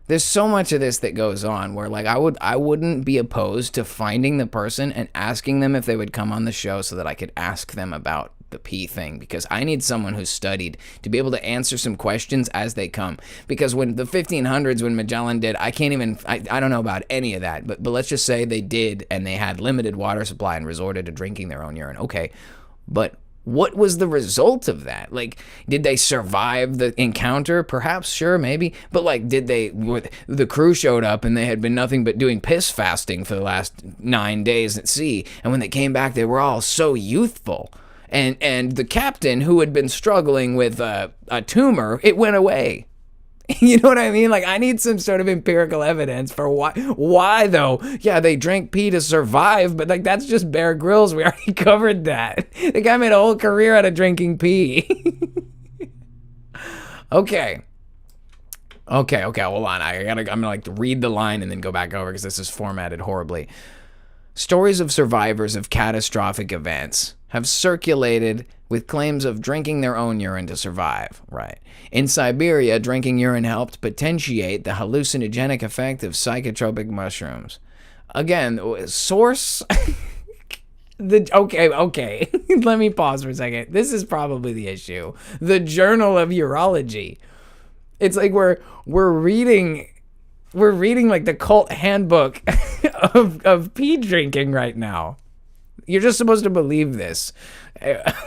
There's so much of this that goes on where, like, I wouldn't be opposed to finding the person and asking them if they would come on the show so that I could ask them about the pee thing, because I need someone who's studied to be able to answer some questions as they come. Because when the 1500s, when Magellan did, I don't know about any of that, but let's just say they did, and they had limited water supply and resorted to drinking their own urine. Okay, but what was the result of that? Like, did they survive the encounter? Perhaps, sure, maybe. But like, the crew showed up and they had been nothing but doing piss fasting for the last 9 days at sea. And when they came back, they were all so youthful. And the captain, who had been struggling with a tumor, it went away. You know what I mean? Like, I need some sort of empirical evidence for why though. Yeah, they drank pee to survive, but like, that's just Bear Grylls. We already covered that. The guy made a whole career out of drinking pee. Okay, hold on. I'm gonna like read the line and then go back over because this is formatted horribly. Stories of survivors of catastrophic events have circulated with claims of drinking their own urine to survive. Right. In Siberia, drinking urine helped potentiate the hallucinogenic effect of psychotropic mushrooms. Again, source... Okay. Let me pause for a second. This is probably the issue. The Journal of Urology. It's like we're reading like the cult handbook of pee drinking right now. You're just supposed to believe this.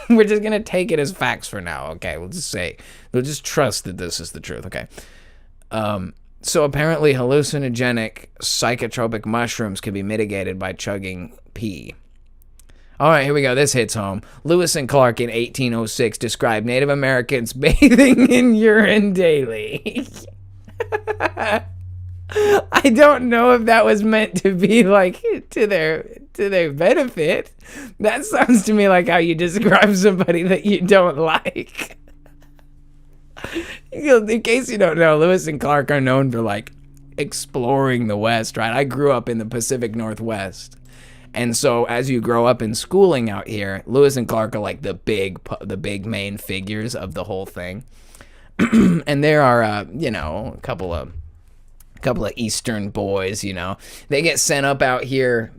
We're just gonna take it as facts for now. Okay, we'll just trust that this is the truth. Okay. So apparently hallucinogenic psychotropic mushrooms can be mitigated by chugging pee. All right, here we go. This hits home. Lewis and Clark in 1806 described Native Americans bathing in urine daily. I don't know if that was meant to be like to their benefit. That sounds to me like how you describe somebody that you don't like. In case you don't know, Lewis and Clark are known for like exploring the West, right? I grew up in the Pacific Northwest. And so as you grow up in schooling out here, Lewis and Clark are like the big main figures of the whole thing. And there are, a couple of Eastern boys, they get sent up out here,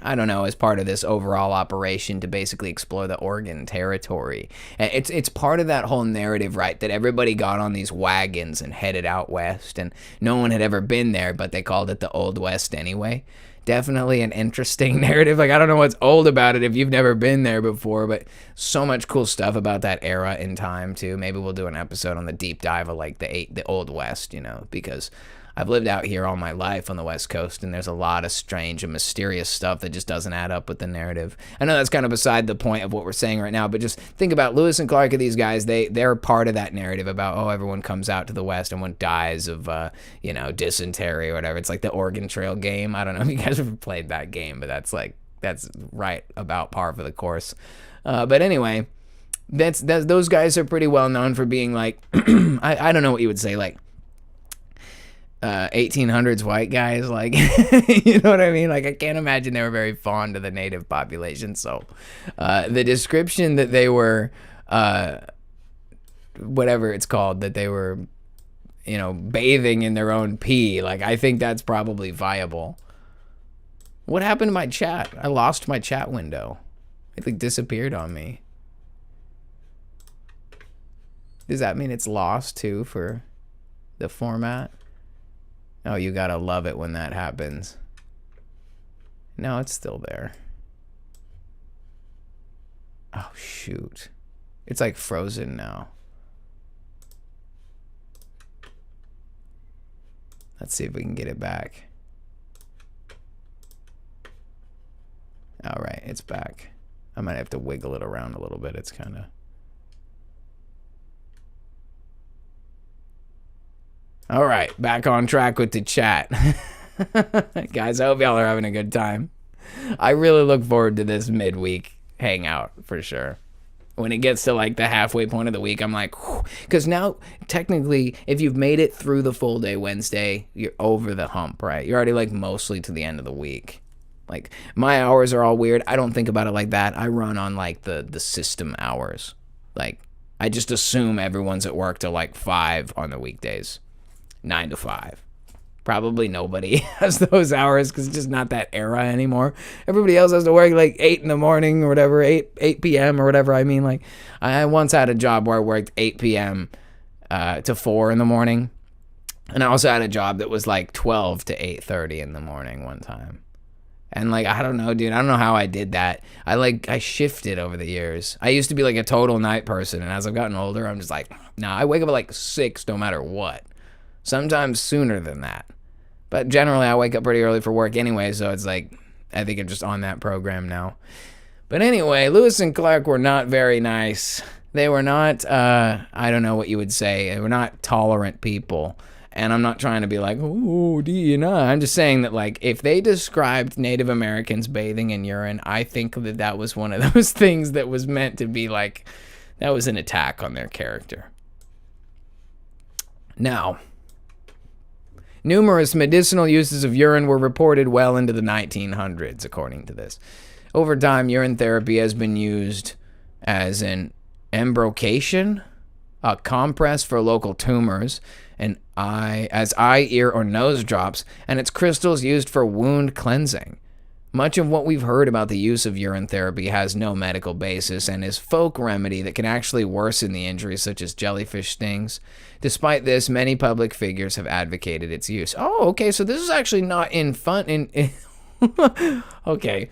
I don't know, as part of this overall operation to basically explore the Oregon Territory. And it's part of that whole narrative, right, that everybody got on these wagons and headed out west, and no one had ever been there, but they called it the Old West anyway. Definitely an interesting narrative. Like, I don't know what's old about it if you've never been there before, but so much cool stuff about that era in time too. Maybe we'll do an episode on the deep dive of like the Old West, because I've lived out here all my life on the West Coast, and there's a lot of strange and mysterious stuff that just doesn't add up with the narrative. I know that's kind of beside the point of what we're saying right now, but just think about Lewis and Clark and these guys. They're part of that narrative about, everyone comes out to the West and one dies of, dysentery or whatever. It's like the Oregon Trail game. I don't know if you guys ever played that game, but that's right about par for the course. But anyway, those guys are pretty well known for being like, I don't know what you would say, like, 1800s white guys, like, you know what I mean? Like, I can't imagine they were very fond of the native population. So the description that they were whatever it's called, that they were bathing in their own pee, like, I think that's probably viable. What happened to my chat? I lost my chat window. It like disappeared on me. Does that mean it's lost too for the format? Oh, you gotta love it when that happens. No, it's still there. Oh, shoot. It's like frozen now. Let's see if we can get it back. All right, it's back. I might have to wiggle it around a little bit. It's kind of... All right, back on track with the chat. Guys, I hope y'all are having a good time. I really look forward to this midweek hangout for sure. When it gets to like the halfway point of the week, I'm like, because now technically, if you've made it through the full day Wednesday, you're over the hump, right? You're already like mostly to the end of the week. Like, my hours are all weird. I don't think about it like that. I run on like the system hours. Like, I just assume everyone's at work till like 5 on the weekdays. 9 to 5. Probably nobody has those hours because it's just not that era anymore. Everybody else has to work like 8 in the morning or whatever, 8 p.m. or whatever. I mean, like, I once had a job where I worked 8 p.m. To 4 in the morning. And I also had a job that was like 12 to 8:30 in the morning one time. And like, I don't know, dude. I don't know how I did that. I shifted over the years. I used to be like a total night person. And as I've gotten older, I'm just like, nah, I wake up at like 6 no matter what. Sometimes sooner than that. But generally, I wake up pretty early for work anyway, so it's like, I think I'm just on that program now. But anyway, Lewis and Clark were not very nice. They were not, I don't know what you would say. They were not tolerant people. And I'm not trying to be like, oh, D&I. I'm just saying that, like, if they described Native Americans bathing in urine, I think that that was one of those things that was meant to be like, that was an attack on their character. Now, numerous medicinal uses of urine were reported well into the 1900s, according to this. Over time, urine therapy has been used as an embrocation, a compress for local tumors, as eye, ear, or nose drops, and its crystals used for wound cleansing. Much of what we've heard about the use of urine therapy has no medical basis and is folk remedy that can actually worsen the injuries, such as jellyfish stings. Despite this, many public figures have advocated its use. Oh, okay, so this is actually not in fun. Okay.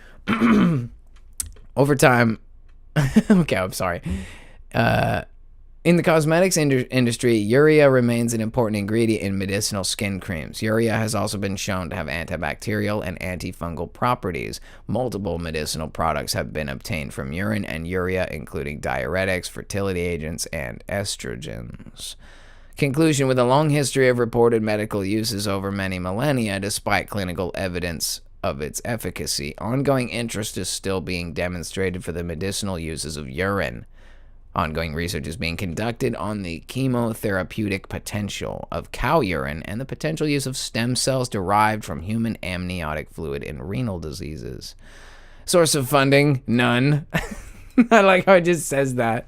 Over time, okay, I'm sorry. In the cosmetics industry, urea remains an important ingredient in medicinal skin creams. Urea has also been shown to have antibacterial and antifungal properties. Multiple medicinal products have been obtained from urine and urea, including diuretics, fertility agents, and estrogens. Conclusion: with a long history of reported medical uses over many millennia, despite clinical evidence of its efficacy, ongoing interest is still being demonstrated for the medicinal uses of urine. Ongoing research is being conducted on the chemotherapeutic potential of cow urine and the potential use of stem cells derived from human amniotic fluid in renal diseases. Source of funding: none. I like how it just says that.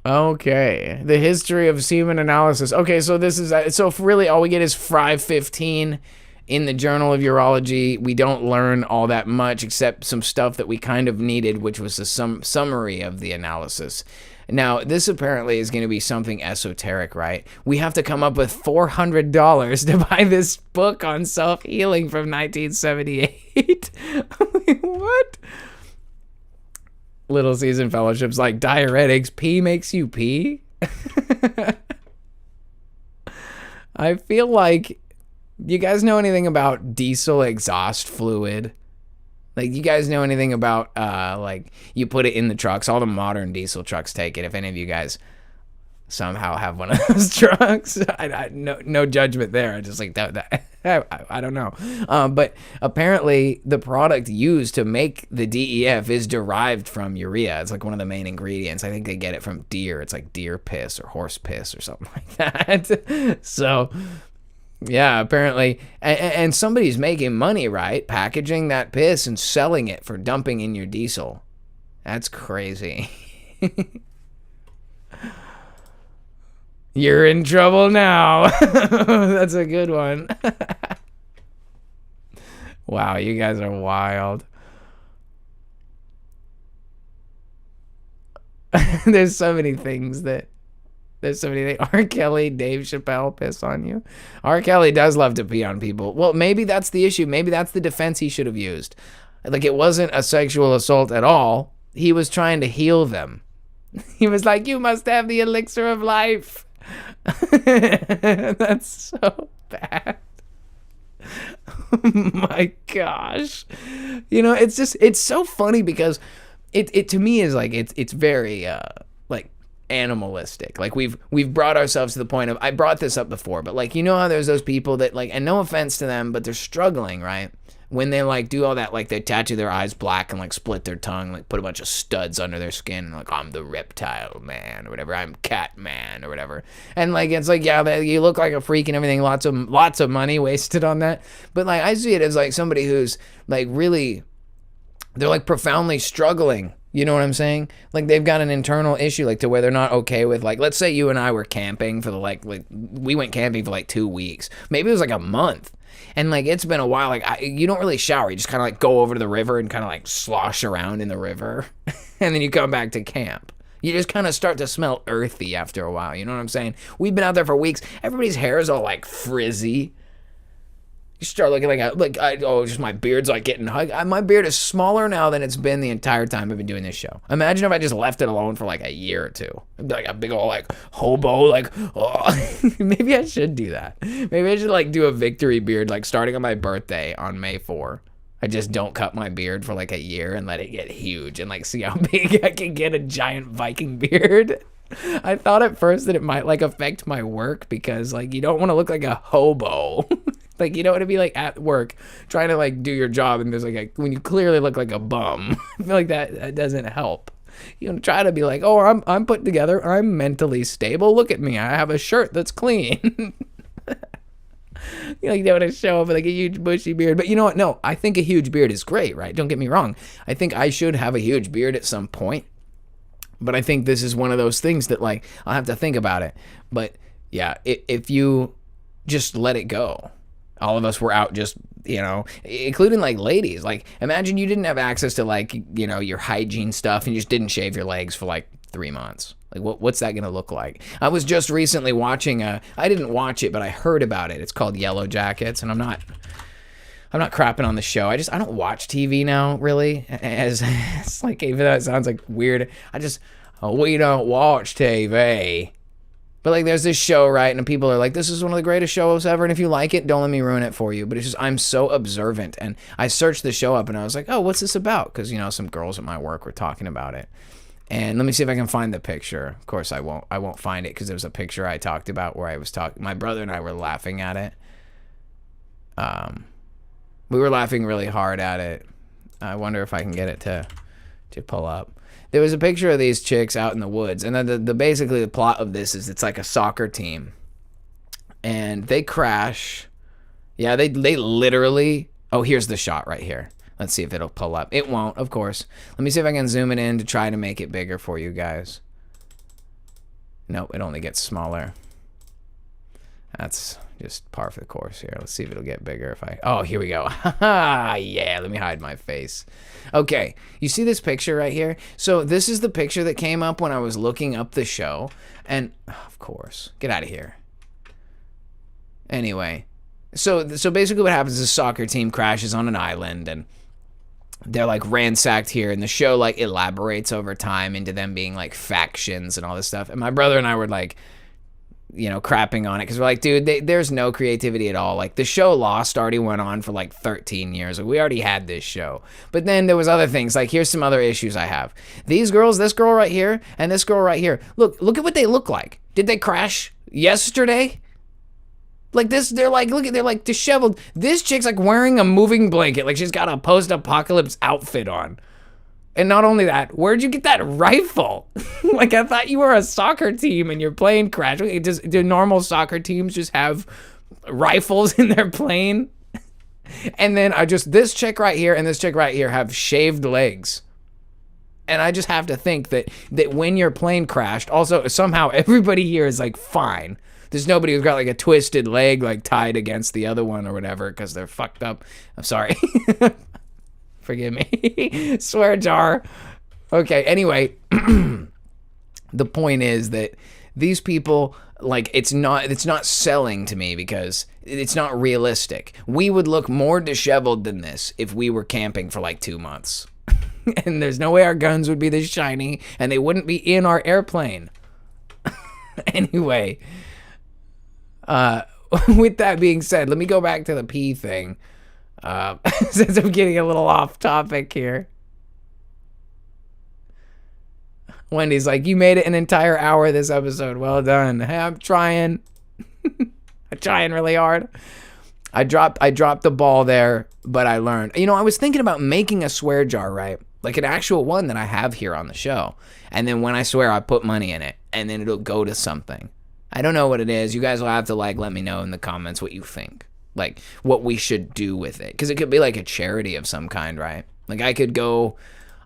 Okay. The history of semen analysis. Okay, so this is, so really all we get is 515 in the Journal of Urology. We don't learn all that much except some stuff that we kind of needed, which was a summary of the analysis. Now, this apparently is going to be something esoteric, right? We have to come up with $400 to buy this book on self-healing from 1978. What? Little Season Fellowship's like, diuretics, pee makes you pee? I feel like, you guys know anything about diesel exhaust fluid? Like, you guys know anything about, like, you put it in the trucks? All the modern diesel trucks take it. If any of you guys somehow have one of those trucks, no judgment there. I just like that I don't know. But apparently the product used to make the DEF is derived from urea. It's like one of the main ingredients. I think they get it from deer. It's like deer piss or horse piss or something like that. So yeah, apparently, and somebody's making money, right? Packaging that piss and selling it for dumping in your diesel. That's crazy. You're in trouble now. That's a good one. Wow, you guys are wild. There's so many things. R. Kelly, Dave Chappelle piss on you. R. Kelly does love to pee on people. Well, maybe that's the issue. Maybe that's the defense he should have used. Like, it wasn't a sexual assault at all. He was trying to heal them. He was like, you must have the elixir of life. That's so bad. Oh my gosh. You know, it's so funny because it to me is like, it's very, like, animalistic. Like, we've brought ourselves to the point of, I brought this up before, but like, you know how there's those people that like, and no offense to them, but they're struggling, right? When they like do all that, like they tattoo their eyes black and like split their tongue, like put a bunch of studs under their skin, and like, I'm the reptile man or whatever, I'm cat man or whatever. And like, it's like, yeah, you look like a freak and everything, lots of money wasted on that. But like, I see it as like somebody who's like really, they're like profoundly struggling. You know what I'm saying? Like, they've got an internal issue, like, to where they're not okay with, like, let's say you and I were camping for like we went camping for like 2 weeks. Maybe it was like a month. And like, it's been a while. Like, you don't really shower. You just kind of like go over to the river and kind of like slosh around in the river. And then you come back to camp. You just kind of start to smell earthy after a while. You know what I'm saying? We've been out there for weeks. Everybody's hair is all like frizzy. You start looking just my beard's like getting hug. My beard is smaller now than it's been the entire time I've been doing this show. Imagine if I just left it alone for like a year or two. It'd be like a big old like hobo, like, oh. Maybe I should do that. Maybe I should like do a victory beard, like starting on my birthday on May 4. I just don't cut my beard for like a year and let it get huge and like see how big I can get a giant Viking beard. I thought at first that it might like affect my work because like you don't want to look like a hobo. Like you don't want to be like at work trying to like do your job and there's like when you clearly look like a bum. I feel like that doesn't help. You know, try to be like, oh, I'm put together. I'm mentally stable. Look at me. I have a shirt that's clean. You like don't want to show up with like a huge bushy beard. But you know what? No, I think a huge beard is great, right? Don't get me wrong. I think I should have a huge beard at some point. But I think this is one of those things that like I'll have to think about it. But yeah, if you just let it go. All of us were out just, you know, including like ladies. Like imagine you didn't have access to like, you know, your hygiene stuff and you just didn't shave your legs for like 3 months. Like what's that going to look like? I was just recently watching I didn't watch it, but I heard about it. It's called Yellow Jackets and I'm not crapping on the show. I don't watch TV now really. It's like, even though it sounds like weird, we don't watch TV. But like there's this show, right? And people are like, this is one of the greatest shows ever. And if you like it, don't let me ruin it for you. But it's just, I'm so observant. And I searched the show up and I was like, oh, what's this about? Because, you know, some girls at my work were talking about it. And let me see if I can find the picture. Of course, I won't find it because there was a picture I talked about where I was talking. My brother and I were laughing at it. We were laughing really hard at it. I wonder if I can get it to pull up. There was a picture of these chicks out in the woods, and then basically the plot of this is it's like a soccer team, and they crash. Yeah, they literally. Oh, here's the shot right here. Let's see if it'll pull up. It won't, of course. Let me see if I can zoom it in to try to make it bigger for you guys. Nope, it only gets smaller. That's just par for the course here. Let's see if it'll get bigger if I... Oh, here we go. Yeah, let me hide my face. Okay, you see this picture right here? So this is the picture that came up when I was looking up the show. And, of course, get out of here. Anyway, so basically what happens is a soccer team crashes on an island and they're like ransacked here, and the show like elaborates over time into them being like factions and all this stuff. And my brother and I were like, you know, crapping on it because we're like, dude, there's no creativity at all. Like the show Lost already went on for like 13 years. We already had this show. But then there was other things. Like here's some other issues I have. These girls, this girl right here and this girl right here. Look at what they look like. Did they crash yesterday? Like this, they're like disheveled. This chick's like wearing a moving blanket. Like she's got a post-apocalypse outfit on. And not only that, where'd you get that rifle? Like I thought you were a soccer team and you're playing Crash. Do normal soccer teams just have rifles in their plane? And then this chick right here and this chick right here have shaved legs. And I just have to think that when your plane crashed, also somehow everybody here is like fine. There's nobody who's got like a twisted leg like tied against the other one or whatever because they're fucked up. I'm sorry. Forgive me. Swear jar. Okay, anyway, the point is that these people, like, it's not selling to me because it's not realistic. We would look more disheveled than this if we were camping for like 2 months. And there's no way our guns would be this shiny and they wouldn't be in our airplane. Anyway, with that being said, let me go back to the pee thing. Since I'm getting a little off topic here. Wendy's like, you made it an entire hour this episode. Well done. Hey, I'm trying. I'm trying really hard. I dropped the ball there, but I learned. You know, I was thinking about making a swear jar, right? Like an actual one that I have here on the show. And then when I swear, I put money in it. And then it'll go to something. I don't know what it is. You guys will have to like let me know in the comments what you think. Like what we should do with it. Because it could be like a charity of some kind, right? Like I could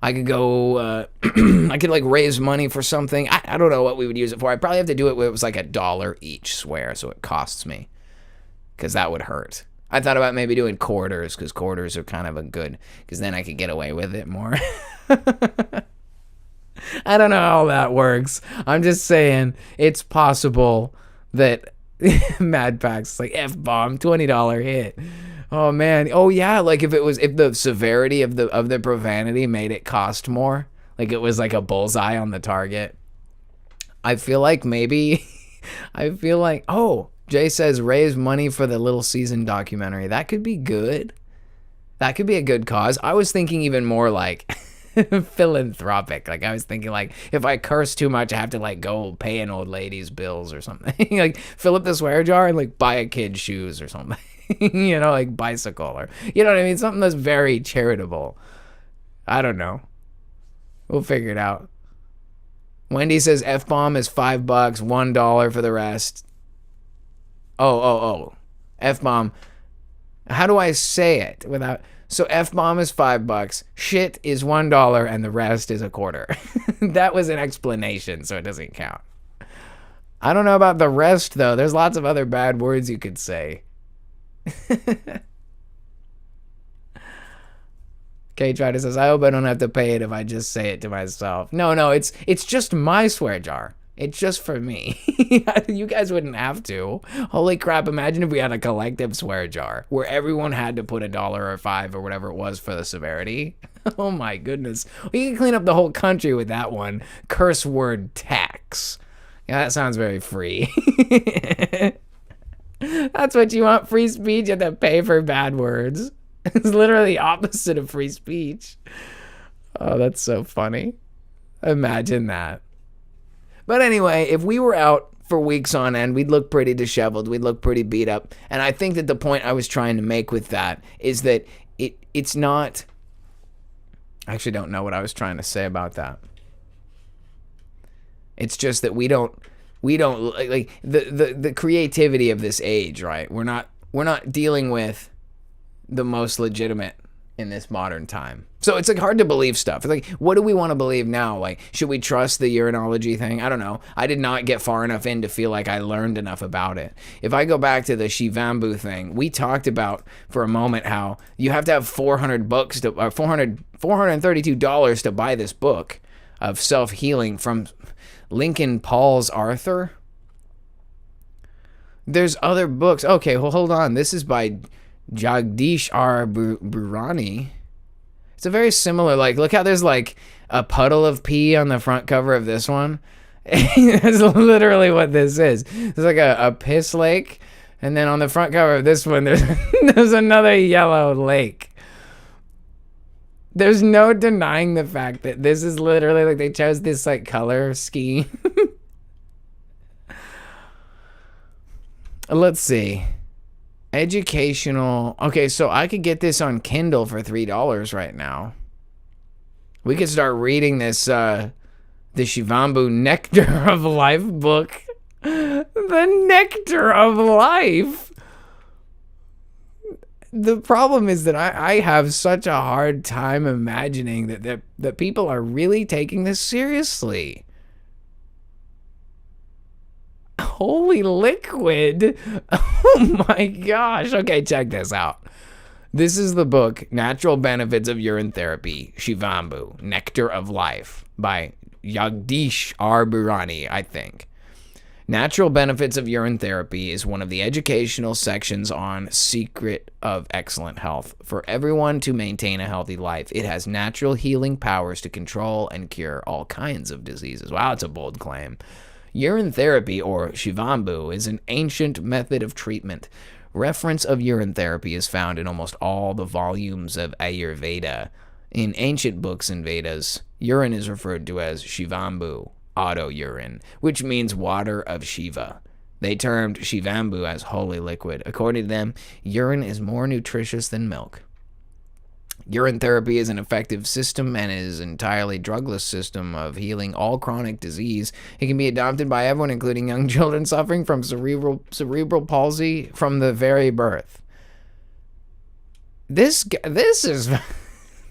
I could like raise money for something. I don't know what we would use it for. I'd probably have to do it where it was like $1 each swear. So it costs me. Because that would hurt. I thought about maybe doing quarters. Because quarters are kind of a good. Because then I could get away with it more. I don't know how that works. I'm just saying it's possible that Mad Pack's like F-bomb, $20 hit. Oh man. Oh yeah, like if the severity of the profanity made it cost more, like it was like a bullseye on the target. I feel like oh, Jay says raise money for the Little Season documentary. That could be good. That could be a good cause. I was thinking even more like philanthropic. Like I was thinking like if I curse too much, I have to like go pay an old lady's bills or something. Like fill up the swear jar and like buy a kid shoes or something. You know, like bicycle or, you know what I mean? Something that's very charitable. I don't know. We'll figure it out. Wendy says F-bomb is $5, $1 for the rest. Oh. F-bomb. How do I say it without... So F-bomb is $5, shit is $1, and the rest is a quarter. That was an explanation, so it doesn't count. I don't know about the rest, though. There's lots of other bad words you could say. K-Trider says, I hope I don't have to pay it if I just say it to myself. No, it's just my swear jar. It's just for me. You guys wouldn't have to. Holy crap, imagine if we had a collective swear jar where everyone had to put $1 or $5 or whatever it was for the severity. Oh my goodness. We could clean up the whole country with that one. Curse word tax. Yeah, that sounds very free. That's what you want, free speech? You have to pay for bad words. It's literally the opposite of free speech. Oh, that's so funny. Imagine that. But anyway, if we were out for weeks on end, we'd look pretty disheveled. We'd look pretty beat up. And I think that the point I was trying to make with that is that it's not... I actually don't know what I was trying to say about that. It's just that we don't like the creativity of this age, right? We're not dealing with the most legitimate in this modern time. So it's like hard to believe stuff. It's like, what do we want to believe now? Like, should we trust the urinology thing? I don't know. I did not get far enough in to feel like I learned enough about it. If I go back to the Shivambu thing, we talked about for a moment how you have to have $432 to buy this book of self-healing from Lincoln Paul's Arthur. There's other books. Okay, well, hold on. This is by Jagdish R. Burani. It's a very similar, like, look how there's like a puddle of pee on the front cover of this one. That's literally what this is. There's like a piss lake, and then on the front cover of this one, there's another yellow lake. There's no denying the fact that this is literally like they chose this like color scheme. Let's see. Educational. Okay, so I could get this on Kindle for $3 right now. We could start reading this the Shivambu Nectar of Life book. The Nectar of Life. The problem is that I have such a hard time imagining that people are really taking this seriously. Holy liquid. Oh my gosh. Okay, check this out. This is the book, Natural Benefits of Urine Therapy, Shivambu, Nectar of Life, by Jagdish R. Burani, I think. Natural Benefits of Urine Therapy is one of the educational sections on Secret of Excellent Health. For everyone to maintain a healthy life, it has natural healing powers to control and cure all kinds of diseases. Wow, it's a bold claim. Urine therapy, or Shivambu, is an ancient method of treatment. Reference of urine therapy is found in almost all the volumes of Ayurveda. In ancient books and Vedas, urine is referred to as Shivambu, auto urine, which means water of Shiva. They termed Shivambu as holy liquid. According to them, urine is more nutritious than milk. Urine therapy is an effective system and is entirely drugless system of healing all chronic disease. It can be adopted by everyone, including young children suffering from cerebral palsy from the very birth. This is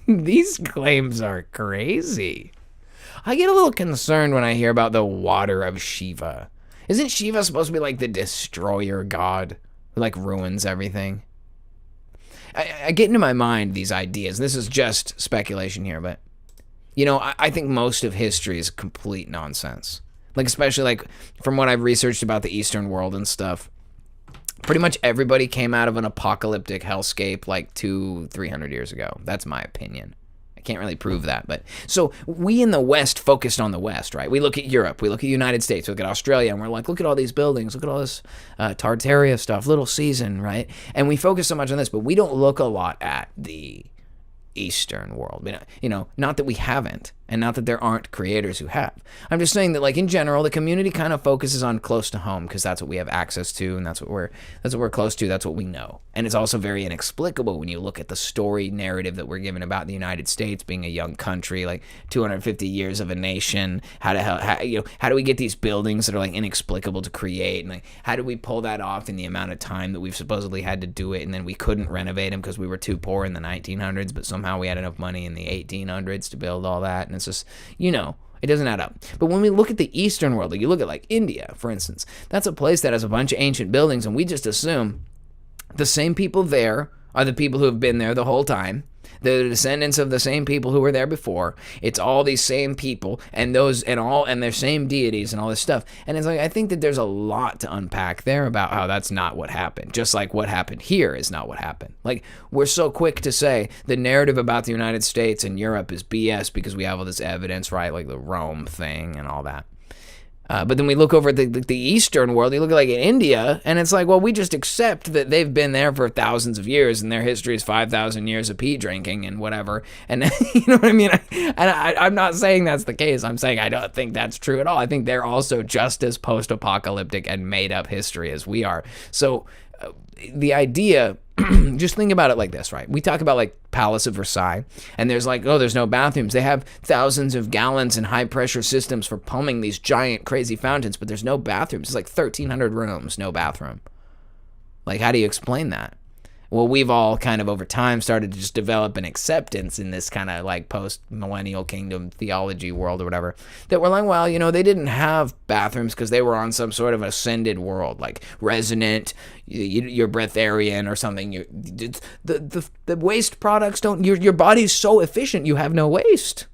these claims are crazy. I get a little concerned when I hear about the water of Shiva. Isn't Shiva supposed to be like the destroyer god who like ruins everything? I get into my mind these ideas. This is just speculation here, but you know, I think most of history is complete nonsense. Like, especially like from what I've researched about the Eastern world and stuff, pretty much everybody came out of an apocalyptic hellscape like 200-300 years ago. That's my opinion. Can't really prove that. But so we in the West focused on the West, right? We look at Europe, we look at the United States, we look at Australia, and we're like, look at all these buildings, look at all this Tartaria stuff, Little Season, right? And we focus so much on this, but we don't look a lot at the Eastern world. Not that we haven't, and not that there aren't creators who have. I'm just saying that, like, in general, the community kind of focuses on close to home because that's what we have access to, and that's what we're close to. That's what we know. And it's also very inexplicable when you look at the story narrative that we're given about the United States being a young country, like 250 years of a nation. How do we get these buildings that are like inexplicable to create, and like how do we pull that off in the amount of time that we've supposedly had to do it, and then we couldn't renovate them because we were too poor in the 1900s, but somehow we had enough money in the 1800s to build all that. And it's just, it doesn't add up. But when we look at the Eastern world, like you look at like India, for instance, that's a place that has a bunch of ancient buildings, and we just assume the same people there are the people who have been there the whole time. They're the descendants of the same people who were there before. It's all these same people and their same deities and all this stuff. And it's like, I think that there's a lot to unpack there about how that's not what happened. Just like what happened here is not what happened. Like, we're so quick to say the narrative about the United States and Europe is BS because we have all this evidence, right? Like the Rome thing and all that. But then we look over at the Eastern world, you look at like India, and it's like, well, we just accept that they've been there for thousands of years, and their history is 5,000 years of pee drinking and whatever. And you know what I mean? I'm not saying that's the case. I'm saying I don't think that's true at all. I think they're also just as post-apocalyptic and made up history as we are. So the idea, just think about it like this, right? We talk about like Palace of Versailles, and there's like, oh, there's no bathrooms. They have thousands of gallons and high pressure systems for pumping these giant crazy fountains, but there's no bathrooms. It's like 1,300 rooms, no bathroom. Like, how do you explain that? Well, we've all kind of over time started to just develop an acceptance in this kind of like post-millennial kingdom theology world or whatever, that we're like, well, they didn't have bathrooms because they were on some sort of ascended world, like resonant, you're breatharian or something. The waste products your body's so efficient, you have no waste.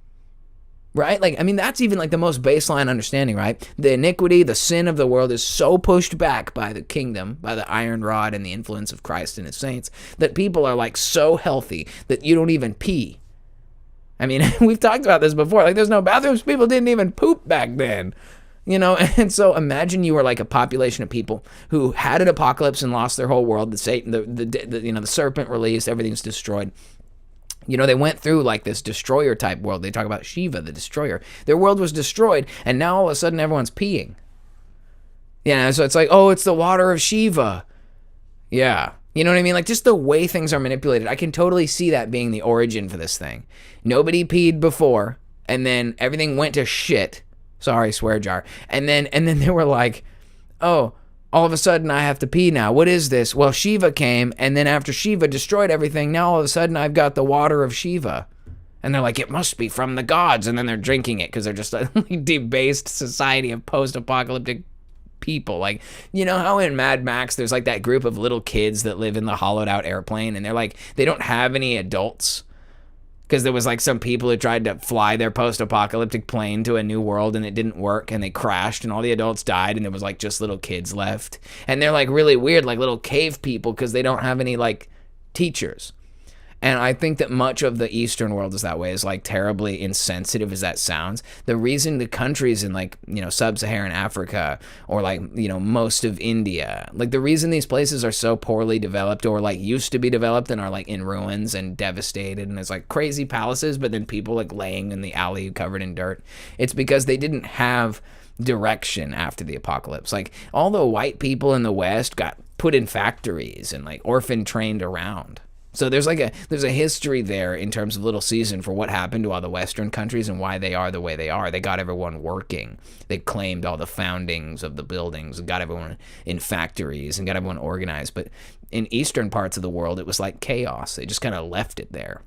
Right? Like, I mean, that's even like the most baseline understanding, right? The iniquity, the sin of the world is so pushed back by the kingdom, by the iron rod and the influence of Christ and his saints, that people are like so healthy that you don't even pee. I mean, we've talked about this before. Like, there's no bathrooms. People didn't even poop back then. And so imagine you were like a population of people who had an apocalypse and lost their whole world. The Satan, the serpent released, everything's destroyed. They went through like this destroyer type world. They talk about Shiva, the destroyer. Their world was destroyed, and now all of a sudden everyone's peeing. So it's like, oh, it's the water of Shiva. Yeah. You know what I mean? Like, just the way things are manipulated. I can totally see that being the origin for this thing. Nobody peed before, and then everything went to shit. Sorry, swear jar. And then they were like, oh, all of a sudden I have to pee now. What is this? Well, Shiva came, and then after Shiva destroyed everything, now all of a sudden I've got the water of Shiva. And they're like, it must be from the gods. And then they're drinking it because they're just a debased society of post-apocalyptic people. Like, how in Mad Max there's like that group of little kids that live in the hollowed out airplane, and they're like, they don't have any adults. Because there was like some people who tried to fly their post-apocalyptic plane to a new world and it didn't work, and they crashed and all the adults died, and there was like just little kids left. And they're like really weird, like little cave people, because they don't have any like teachers. And I think that much of the Eastern world is that way, is like terribly insensitive as that sounds. The reason the countries in like, sub-Saharan Africa or like, most of India, like the reason these places are so poorly developed or like used to be developed and are like in ruins and devastated and there's like crazy palaces, but then people like laying in the alley covered in dirt, it's because they didn't have direction after the apocalypse. Like, all the white people in the West got put in factories and like orphan trained around. So there's a history there in terms of Little Season for what happened to all the Western countries and why they are the way they are. They got everyone working. They claimed all the foundings of the buildings and got everyone in factories and got everyone organized. But in Eastern parts of the world, it was like chaos. They just kind of left it there.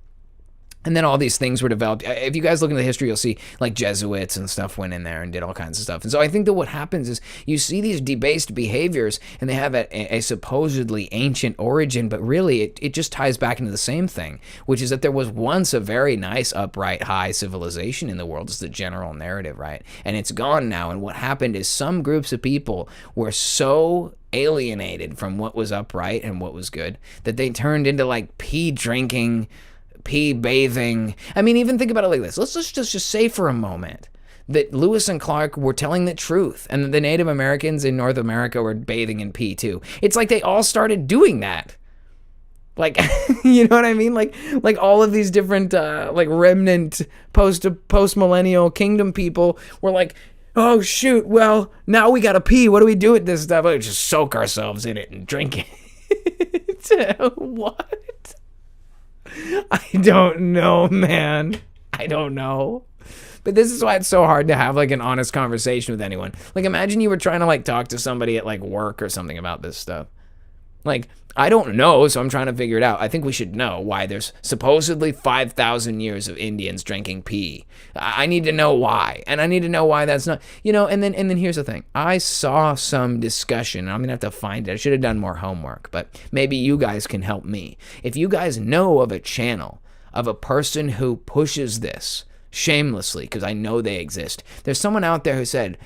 And then all these things were developed. If you guys look into the history, you'll see like Jesuits and stuff went in there and did all kinds of stuff. And so I think that what happens is you see these debased behaviors and they have a supposedly ancient origin, but really it just ties back into the same thing, which is that there was once a very nice, upright, high civilization in the world. It's the general narrative, right? And it's gone now. And what happened is some groups of people were so alienated from what was upright and what was good that they turned into like pee drinking pee bathing. I mean, even think about it like this. Let's just say for a moment that Lewis and Clark were telling the truth and the Native Americans in North America were bathing in pee too. It's like they all started doing that. Like, you know what I mean? Like all of these different, like remnant post-millennial kingdom people were like, oh shoot, well, now we gotta pee. What do we do with this stuff? We just soak ourselves in it and drink it. What? I don't know, man. I don't know. But this is why it's so hard to have like an honest conversation with anyone. Like, imagine you were trying to like talk to somebody at like work or something about this stuff. Like, I don't know, so I'm trying to figure it out. I think we should know why there's supposedly 5,000 years of Indians drinking pee. I need to know why, and I need to know why that's not, you know. And then here's the thing. I saw some discussion. I'm gonna have to find it. I should have done more homework, but maybe you guys can help me. If you guys know of a channel of a person who pushes this shamelessly, because I know they exist. There's someone out there who said,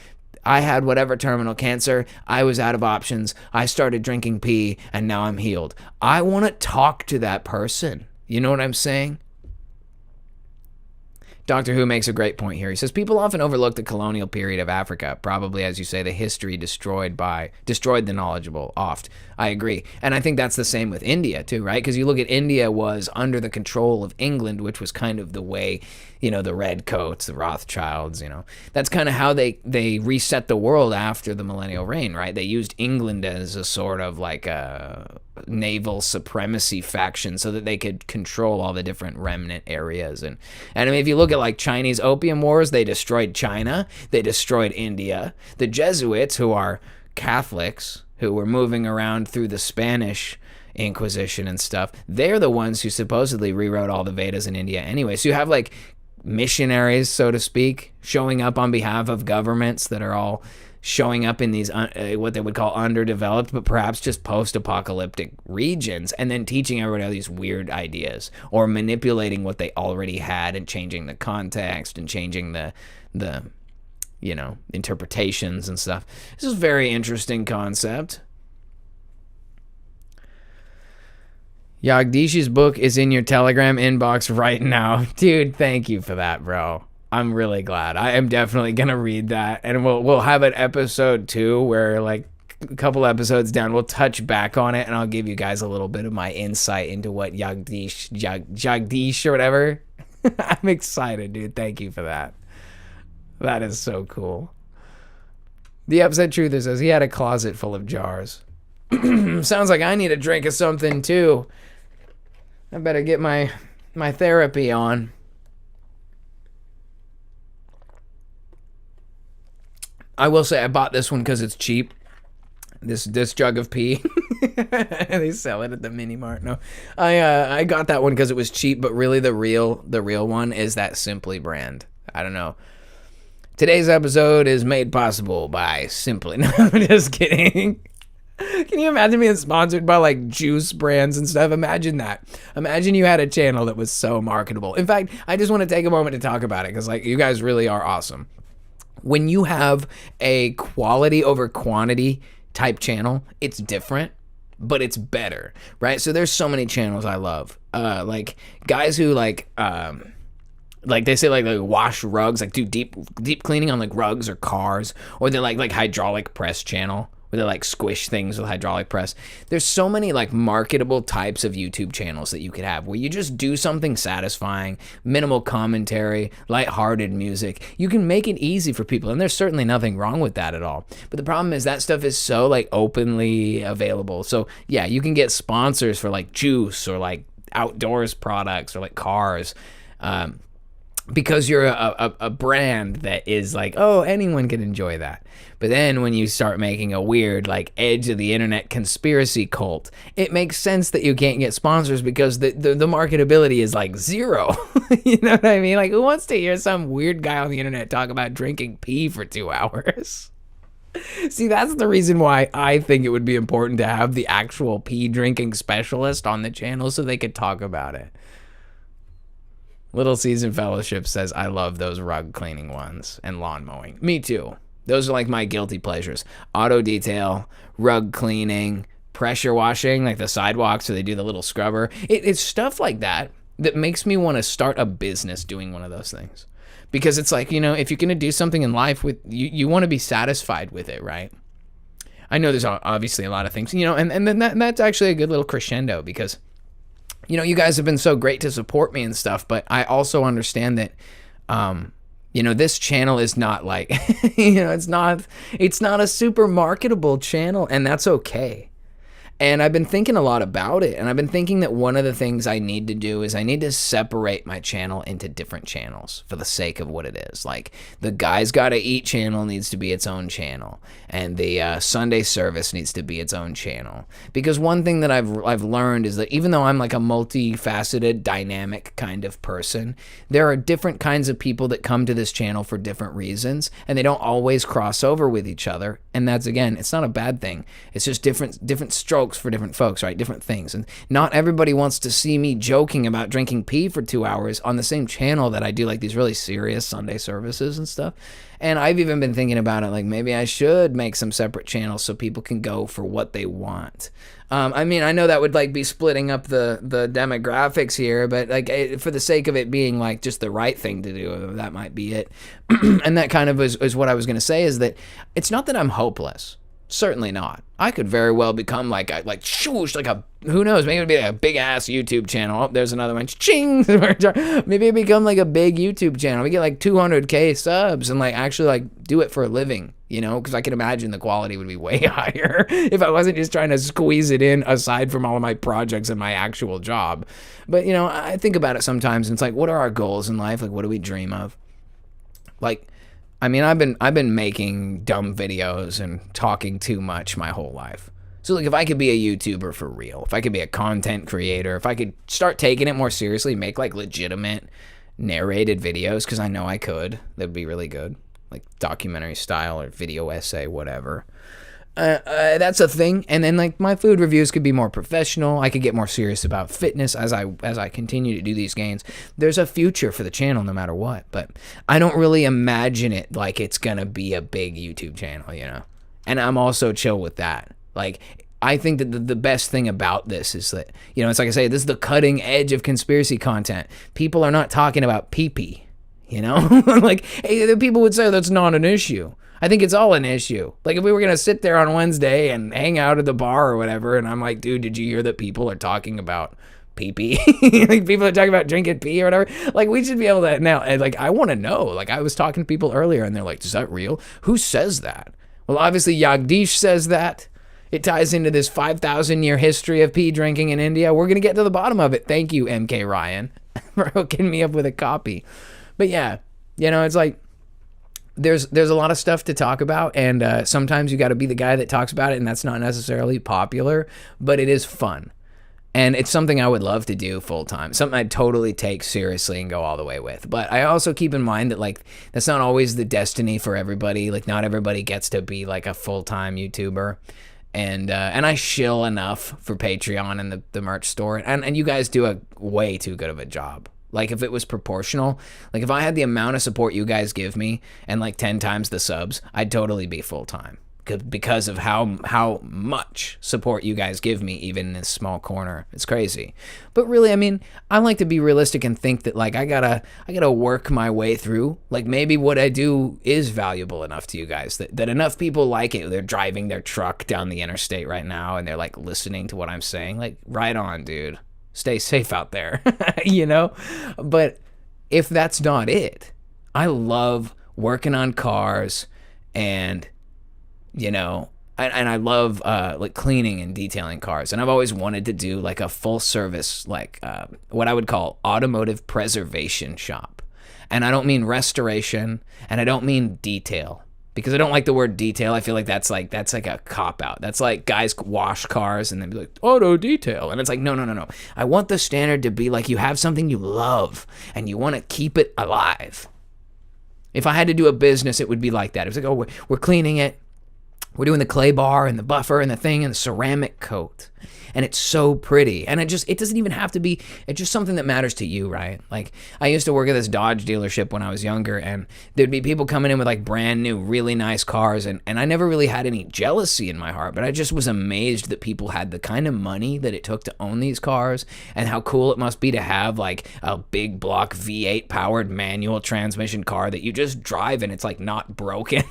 I had whatever terminal cancer, I was out of options, I started drinking pee, and now I'm healed. I want to talk to that person. You know what I'm saying? Doctor Who makes a great point here. He says, people often overlook the colonial period of Africa, probably, as you say, the history destroyed the knowledgeable, oft. I agree. And I think that's the same with India, too, right? Because you look at India was under the control of England, which was kind of the way, you know, the Redcoats, the Rothschilds, you know. That's kind of how they reset the world after the millennial reign, right? They used England as a sort of like a naval supremacy faction so that they could control all the different remnant areas. And I mean, if you look at like Chinese opium wars, they destroyed China, they destroyed India. The Jesuits, who are Catholics, who were moving around through the Spanish Inquisition and stuff, they're the ones who supposedly rewrote all the Vedas in India anyway. So you have like missionaries, so to speak, showing up on behalf of governments that are all showing up in these what they would call underdeveloped, but perhaps just post-apocalyptic regions, and then teaching everybody all these weird ideas, or manipulating what they already had and changing the context and changing the you know, interpretations and stuff. This is a very interesting concept. Yagdish's book is in your Telegram inbox right now. Dude, thank you for that, bro. I'm really glad. I am definitely going to read that. And we'll have an episode 2 where, like, a couple episodes down, we'll touch back on it, and I'll give you guys a little bit of my insight into what Jagdish or whatever. I'm excited, dude. Thank you for that. That is so cool. The Upset Truther says he had a closet full of jars. Sounds like I need a drink of something too. I better get my therapy on. I will say I bought this one because it's cheap. This jug of pee. They sell it at the mini mart. No, I got that one because it was cheap, but really the real one is that Simply brand. I don't know. Today's episode is made possible by Simply. No, I'm just kidding. Can you imagine being sponsored by like juice brands and stuff? Imagine that. Imagine you had a channel that was so marketable. In fact, I just want to take a moment to talk about it because like you guys really are awesome. When you have a quality over quantity type channel, it's different, but it's better, right? So there's so many channels I love. Like guys who like they say like wash rugs, like do deep cleaning on like rugs or cars, or they're like hydraulic press channel where they like squish things with hydraulic press. There's so many like marketable types of YouTube channels that you could have where you just do something satisfying, minimal commentary, lighthearted music. You can make it easy for people, and there's certainly nothing wrong with that at all. But the problem is that stuff is so like openly available. So yeah, you can get sponsors for like juice or like outdoors products or like cars. Because you're a brand that is like, oh, anyone can enjoy that. But then when you start making a weird, like, edge of the internet conspiracy cult, it makes sense that you can't get sponsors because the marketability is like zero. You know what I mean? Like, who wants to hear some weird guy on the internet talk about drinking pee for 2 hours? See, that's the reason why I think it would be important to have the actual pee drinking specialist on the channel so they could talk about it. Little Season Fellowship says, I love those rug cleaning ones and lawn mowing. Me too. Those are like my guilty pleasures. Auto detail, rug cleaning, pressure washing, like the sidewalks where they do the little scrubber. It's stuff like that that makes me want to start a business doing one of those things. Because it's like, you know, if you're going to do something in life with you want to be satisfied with it, right? I know there's obviously a lot of things, you know, and then that's actually a good little crescendo because, you know, you guys have been so great to support me and stuff, but I also understand that, you know, this channel is not like, you know, it's not a super marketable channel, and that's okay. And I've been thinking a lot about it, and I've been thinking that one of the things I need to do is I need to separate my channel into different channels for the sake of what it is. Like, the Guys Gotta Eat channel needs to be its own channel, and the Sunday service needs to be its own channel. Because one thing that I've learned is that even though I'm like a multifaceted, dynamic kind of person, there are different kinds of people that come to this channel for different reasons, and they don't always cross over with each other. And that's, again, it's not a bad thing. It's just different strokes for different folks, right? Different things. And not everybody wants to see me joking about drinking pee for 2 hours on the same channel that I do like these really serious Sunday services and stuff. And I've even been thinking about it, like maybe I should make some separate channels so people can go for what they want. I mean, I know that would like be splitting up the demographics here, but like for the sake of it being like just the right thing to do, that might be it. And that kind of is what I was going to say, is that it's not that I'm hopeless. Certainly not. I could very well become like a who knows, maybe it'd be like a big ass YouTube channel. Oh, there's another one. Ching! Maybe it become like a big YouTube channel. We get like 200K subs and like actually like do it for a living, you know, because I can imagine the quality would be way higher if I wasn't just trying to squeeze it in aside from all of my projects and my actual job. But, you know, I think about it sometimes and it's like, what are our goals in life? Like, what do we dream of? Like, I mean, I've been making dumb videos and talking too much my whole life. So like if I could be a YouTuber for real, if I could be a content creator, if I could start taking it more seriously, make like legitimate narrated videos, because I know I could, that'd be really good. Like documentary style or video essay, whatever. That's a thing. And then like my food reviews could be more professional. I could get more serious about fitness as I continue to do these gains. There's a future for the channel no matter what, but I don't really imagine it like it's gonna be a big YouTube channel, you know. And I'm also chill with that. Like, I think that the best thing about this is that, you know, it's like I say, this is the cutting edge of conspiracy content. People are not talking about pee-pee, you know. Like, hey, the people would say that's not an issue. I think it's all an issue. Like, if we were going to sit there on Wednesday and hang out at the bar or whatever, and I'm like, dude, did you hear that people are talking about pee-pee? Like, people are talking about drinking pee or whatever. Like, we should be able to now, and like, I want to know. Like, I was talking to people earlier, and they're like, is that real? Who says that? Well, obviously, Jagdish says that. It ties into this 5,000-year history of pee drinking in India. We're going to get to the bottom of it. Thank you, MK Ryan, for hooking me up with a copy. But yeah, you know, it's like, there's a lot of stuff to talk about, and sometimes you got to be the guy that talks about it, and that's not necessarily popular, but it is fun. And it's something I would love to do full time, something I'd totally take seriously and go all the way with. But I also keep in mind that like that's not always the destiny for everybody. Like, not everybody gets to be like a full-time YouTuber. And I shill enough for Patreon and the merch store, and you guys do a way too good of a job. Like, if it was proportional, like if I had the amount of support you guys give me and like 10 times the subs, I'd totally be full-time because of how much support you guys give me, even in this small corner. It's crazy. But really, I mean, I like to be realistic and think that like I gotta work my way through. Like, maybe what I do is valuable enough to you guys that enough people like it. They're driving their truck down the interstate right now and they're like listening to what I'm saying. Like, right on, dude. Stay safe out there, you know? But if that's not it, I love working on cars and, you know, and I love like cleaning and detailing cars. And I've always wanted to do like a full service, like what I would call automotive preservation shop. And I don't mean restoration and I don't mean detail. Because I don't like the word detail. I feel like that's like a cop-out. That's like guys wash cars and then be like, auto detail. And it's like, no. I want the standard to be like you have something you love and you want to keep it alive. If I had to do a business, it would be like that. It was like, oh, we're cleaning it. We're doing the clay bar and the buffer and the thing and the ceramic coat. And it's so pretty. And it doesn't even have to be, it's just something that matters to you, right? Like, I used to work at this Dodge dealership when I was younger, and there'd be people coming in with like brand new, really nice cars. And I never really had any jealousy in my heart, but I just was amazed that people had the kind of money that it took to own these cars, and how cool it must be to have like a big block V8 powered manual transmission car that you just drive and it's like not broken.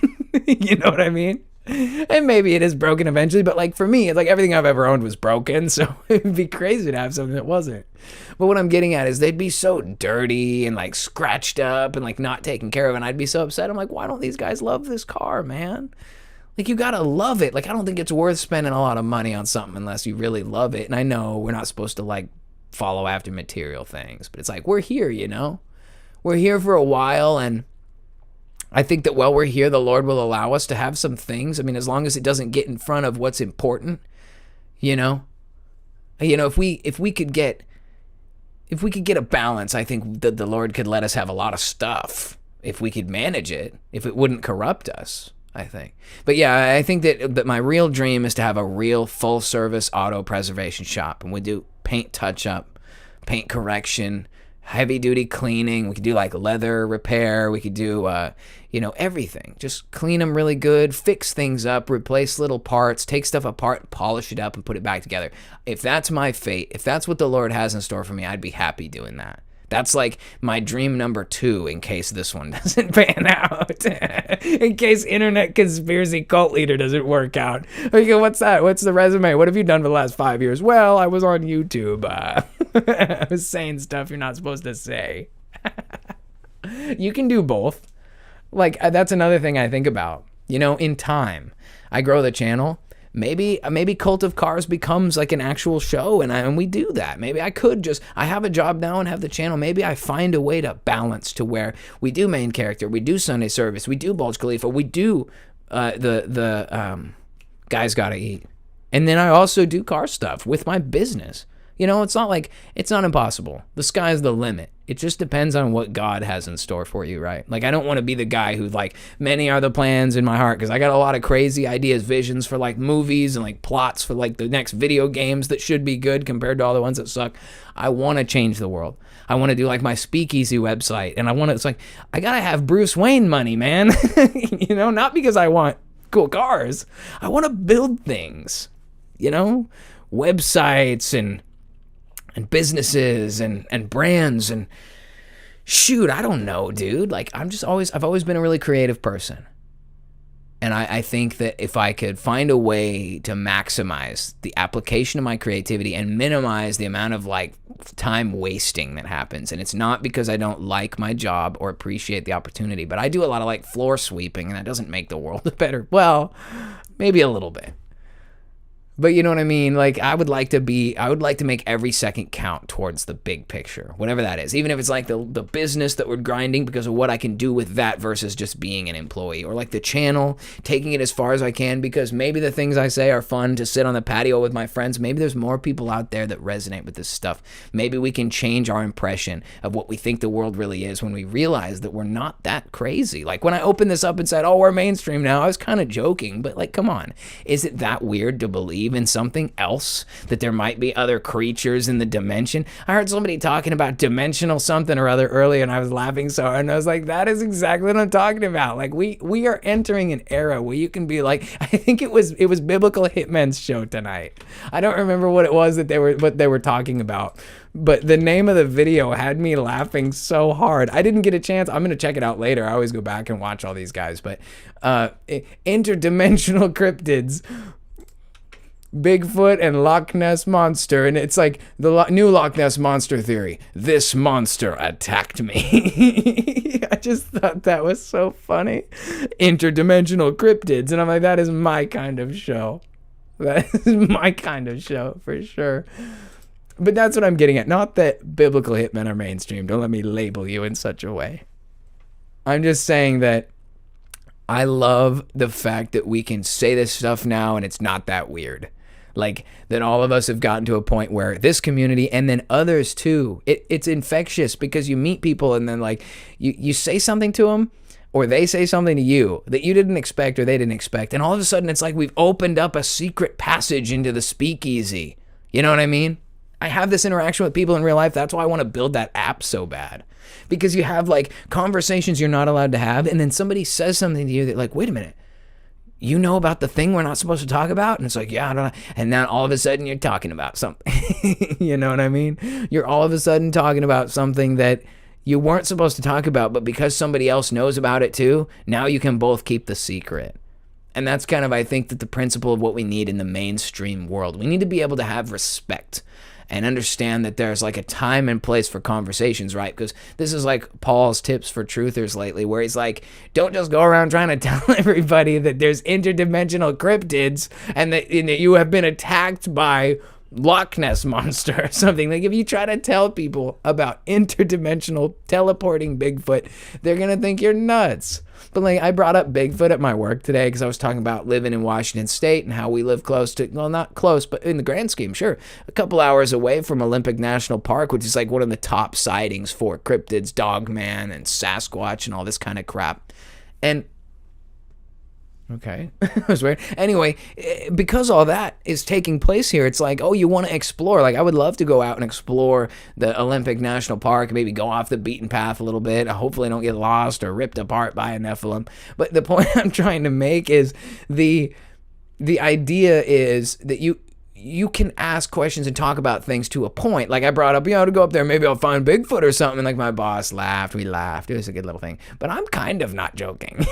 You know what I mean? And maybe it is broken eventually, but like for me, it's like everything I've ever owned was broken, so it'd be crazy to have something that wasn't. But what I'm getting at is they'd be so dirty and like scratched up and like not taken care of, and I'd be so upset. I'm like, why don't these guys love this car, man? Like, you gotta love it. Like, I don't think it's worth spending a lot of money on something unless you really love it. And I know we're not supposed to like follow after material things, but it's like, we're here, you know? We're here for a while, and I think that while we're here, the Lord will allow us to have some things. I mean, as long as it doesn't get in front of what's important, you know. If we could get a balance, I think that the Lord could let us have a lot of stuff if we could manage it, if it wouldn't corrupt us, I think. But yeah, I think that my real dream is to have a real full service auto preservation shop, and we do paint touch up, paint correction, heavy duty cleaning. We could do like leather repair. We could do, everything. Just clean them really good, fix things up, replace little parts, take stuff apart, polish it up, and put it back together. If that's my fate, if that's what the Lord has in store for me, I'd be happy doing that. That's like my dream number 2 in case this one doesn't pan out. In case internet conspiracy cult leader doesn't work out. Okay, what's that? What's the resume? What have you done for the last 5 years? Well, I was on YouTube. I was saying stuff you're not supposed to say. You can do both. Like, that's another thing I think about. In time, I grow the channel. Maybe Cult of Cars becomes like an actual show, and we do that. Maybe I have a job now and have the channel. Maybe I find a way to balance to where we do main character, we do Sunday service, we do Bulge Khalifa, we do the Guys Gotta Eat, and then I also do car stuff with my business. It's not impossible. The sky's the limit. It just depends on what God has in store for you, right? Like, I don't want to be the guy who, like, many are the plans in my heart, because I got a lot of crazy ideas, visions for, like, movies and, like, plots for, like, the next video games that should be good compared to all the ones that suck. I want to change the world. I want to do, like, my speakeasy website, and it's like, I got to have Bruce Wayne money, man. Not because I want cool cars. I want to build things, websites and businesses and brands, and shoot, I don't know, dude. Like, I've always been a really creative person. And I think that if I could find a way to maximize the application of my creativity and minimize the amount of like time wasting that happens, and it's not because I don't like my job or appreciate the opportunity, but I do a lot of like floor sweeping, and that doesn't make the world better. Well, maybe a little bit. But you know what I mean? Like, I would like to make every second count towards the big picture, whatever that is. Even if it's like the business that we're grinding because of what I can do with that versus just being an employee, or like the channel, taking it as far as I can, because maybe the things I say are fun to sit on the patio with my friends. Maybe there's more people out there that resonate with this stuff. Maybe we can change our impression of what we think the world really is when we realize that we're not that crazy. Like, when I opened this up and said, oh, we're mainstream now, I was kind of joking, but like, come on. Is it that weird to believe in something else, that there might be other creatures in the dimension? I heard somebody talking about dimensional something or other earlier, and I was laughing so hard, and I was like, that is exactly what I'm talking about. Like, we are entering an era where you can be like, I think it was Biblical Hitmen's show tonight. I don't remember what it was that they were talking about, but the name of the video had me laughing so hard. I didn't get a chance. I'm going to check it out later. I always go back and watch all these guys, but interdimensional cryptids, Bigfoot and Loch Ness Monster, and it's like the new Loch Ness Monster theory. This monster attacked me. I just thought that was so funny. Interdimensional cryptids, and I'm like, that is my kind of show. That is my kind of show for sure. But that's what I'm getting at. Not that biblical hitmen are mainstream. Don't let me label you in such a way. I'm just saying that I love the fact that we can say this stuff now and it's not that weird. Like, that all of us have gotten to a point where this community, and then others too, it's infectious, because you meet people and then like you say something to them, or they say something to you that you didn't expect or they didn't expect, and all of a sudden it's like we've opened up a secret passage into the speakeasy. You know what I mean? I have this interaction with people in real life. That's why I want to build that app so bad. Because you have like conversations you're not allowed to have, and then somebody says something to you that like, wait a minute, you know about the thing we're not supposed to talk about? And it's like, yeah, I don't know. And then all of a sudden you're talking about something. You know what I mean? You're all of a sudden talking about something that you weren't supposed to talk about, but because somebody else knows about it too, now you can both keep the secret. And that's kind of, I think, that the principle of what we need in the mainstream world. We need to be able to have respect and understand that there's like a time and place for conversations, right? Because this is like Paul's tips for truthers lately, where he's like, don't just go around trying to tell everybody that there's interdimensional cryptids and that you have been attacked by Loch Ness Monster or something. Like if you try to tell people about interdimensional teleporting Bigfoot, they're going to think you're nuts. But like I brought up Bigfoot at my work today because I was talking about living in Washington State and how we live close to, well, not close, but in the grand scheme, sure, a couple hours away from Olympic National Park, which is like one of the top sightings for cryptids, Dogman and Sasquatch and all this kind of crap. And okay, that was weird. Anyway, because all that is taking place here, it's like, oh, you want to explore. Like, I would love to go out and explore the Olympic National Park, maybe go off the beaten path a little bit. Hopefully I don't get lost or ripped apart by a Nephilim. But the point I'm trying to make is the idea is that you can ask questions and talk about things to a point. Like I brought up, to go up there, maybe I'll find Bigfoot or something. And like my boss laughed, we laughed. It was a good little thing. But I'm kind of not joking.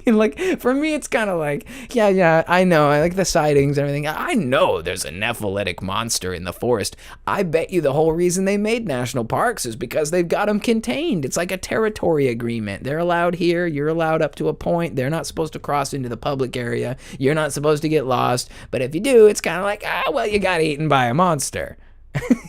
Like for me it's kind of like yeah I know, I like the sightings and everything. I know there's a Nephilitic monster in the forest. I bet you the whole reason they made national parks is because they've got them contained. It's like a territory agreement. They're allowed here, you're allowed up to a point. They're not supposed to cross into the public area. You're not supposed to get lost, but if you do, it's kind of like well, you got eaten by a monster.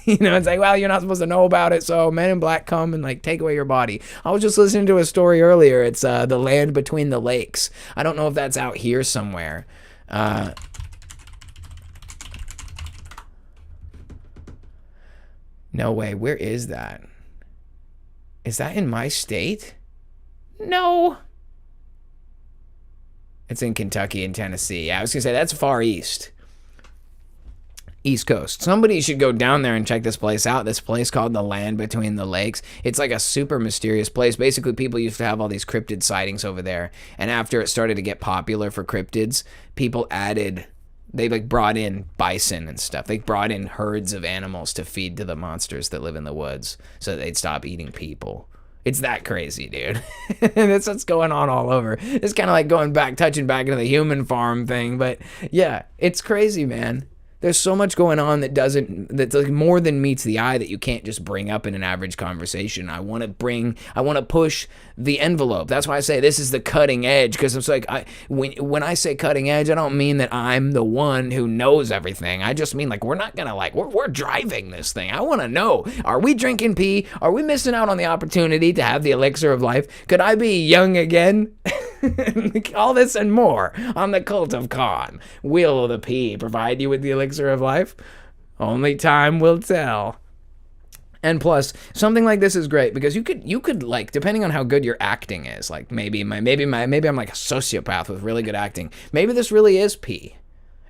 It's like, well, you're not supposed to know about it, so Men in Black come and like take away your body. I was just listening to a story earlier. It's The Land Between the Lakes. I don't know if that's out here somewhere. No way. Where is that? Is that in my state? No. It's in Kentucky and Tennessee. Yeah, I was gonna say that's far east. East Coast. Somebody should go down there and check this place out. This place called The Land Between the Lakes. It's like a super mysterious place. Basically, people used to have all these cryptid sightings over there. And after it started to get popular for cryptids, they like brought in bison and stuff. They brought in herds of animals to feed to the monsters that live in the woods so that they'd stop eating people. It's that crazy, dude. That's what's going on all over. It's kind of like touching back into the human farm thing. But yeah, it's crazy, man. There's so much going on that's like more than meets the eye that you can't just bring up in an average conversation. I want to push the envelope. That's why I say this is the cutting edge, because it's like when I say cutting edge, I don't mean that I'm the one who knows everything. I just mean like we're not gonna we're driving this thing. I want to know, are we drinking pee? Are we missing out on the opportunity to have the elixir of life? Could I be young again? All this and more on the Cult of Khan. Will the pee provide you with the elixir of life? Only time will tell. And plus, something like this is great because you could like, depending on how good your acting is, like maybe I'm like a sociopath with really good acting. Maybe this really is pee.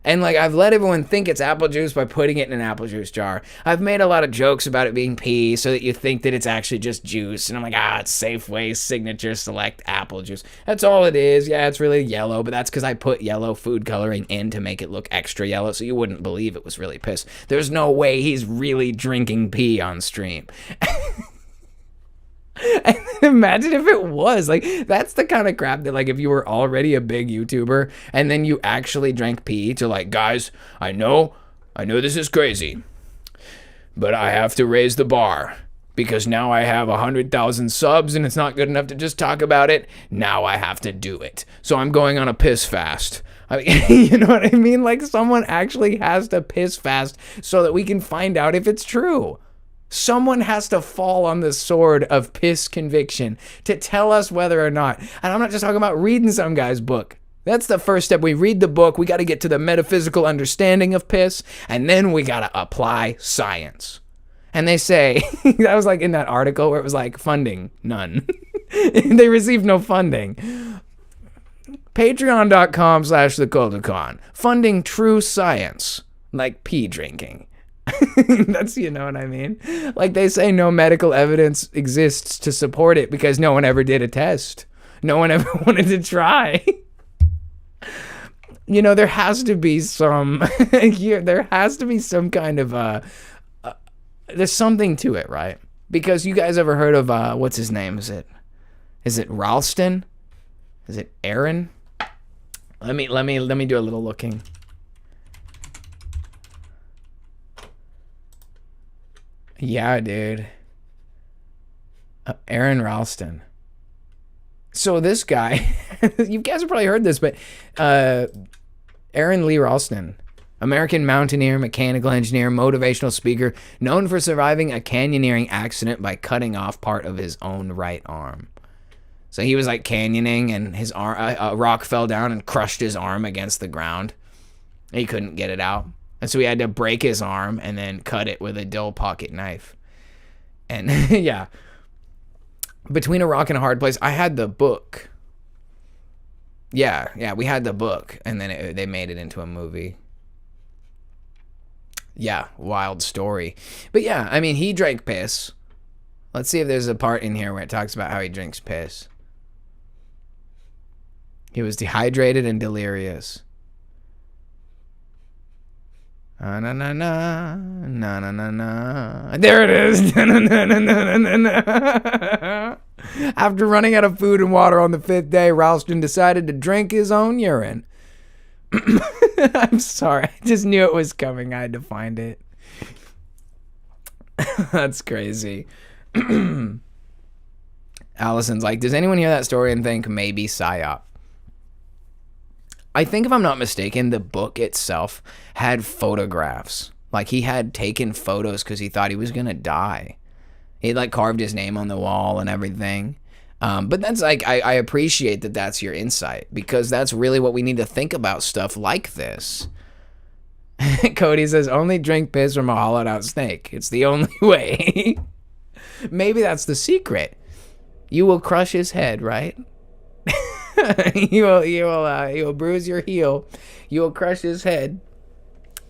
And like I've let everyone think it's apple juice by putting it in an apple juice jar. I've made a lot of jokes about it being pee so that you think that it's actually just juice. And I'm like, it's Safeway Signature Select apple juice. That's all it is. Yeah, it's really yellow, but that's because I put yellow food coloring in to make it look extra yellow so you wouldn't believe it was really piss. There's no way he's really drinking pee on stream. And imagine if it was like, that's the kind of crap that like if you were already a big YouTuber and then you actually drank pee to like, guys, I know this is crazy, but I have to raise the bar because now I have 100,000 subs and it's not good enough to just talk about it. Now I have to do it. So I'm going on a piss fast. You know what I mean? Like someone actually has to piss fast so that we can find out if it's true. Someone has to fall on the sword of piss conviction to tell us whether or not. And I'm not just talking about reading some guy's book. That's the first step. We read the book. We got to get to the metaphysical understanding of piss. And then we got to apply science. And they say, that was like in that article where it was like funding, none. They received no funding. Patreon.com/thecoldacon. Funding true science, like pee drinking. That's, you know what I mean? Like they say no medical evidence exists to support it because no one ever did a test. No one ever wanted to try. You know, there has to be some, there has to be some kind of, there's something to it, right? Because you guys ever heard of, what's his name? Is it Ralston? Is it Aaron? Let me do a little looking. Yeah, dude. Aaron Ralston. So this guy, you guys have probably heard this, but Aaron Lee Ralston, American mountaineer, mechanical engineer, motivational speaker, known for surviving a canyoneering accident by cutting off part of his own right arm. So he was like canyoning, and his arm, a rock fell down and crushed his arm against the ground. He couldn't get it out. And so he had to break his arm and then cut it with a dull pocket knife. And yeah, Between a Rock and a Hard Place, I had the book. Yeah, we had the book, and then they made it into a movie. Yeah, wild story. But yeah, I mean, he drank piss. Let's see if there's a part in here where it talks about how he drinks piss. He was dehydrated and delirious. Na na na na na na na na. There it is. Na, na, na, na, na, na, na. After running out of food and water on the 5th day, Ralston decided to drink his own urine. I'm sorry, I just knew it was coming. I had to find it. That's crazy. Allison's like, does anyone hear that story and think maybe psyop? I think, if I'm not mistaken, the book itself had photographs. Like, he had taken photos because he thought he was gonna die. He like carved his name on the wall and everything. But that's like, I appreciate that that's your insight, because that's really what we need to think about stuff like this. Cody says, only drink piss from a hollowed out snake. It's the only way. Maybe that's the secret. You will crush his head, right? You will bruise your heel. You will crush his head,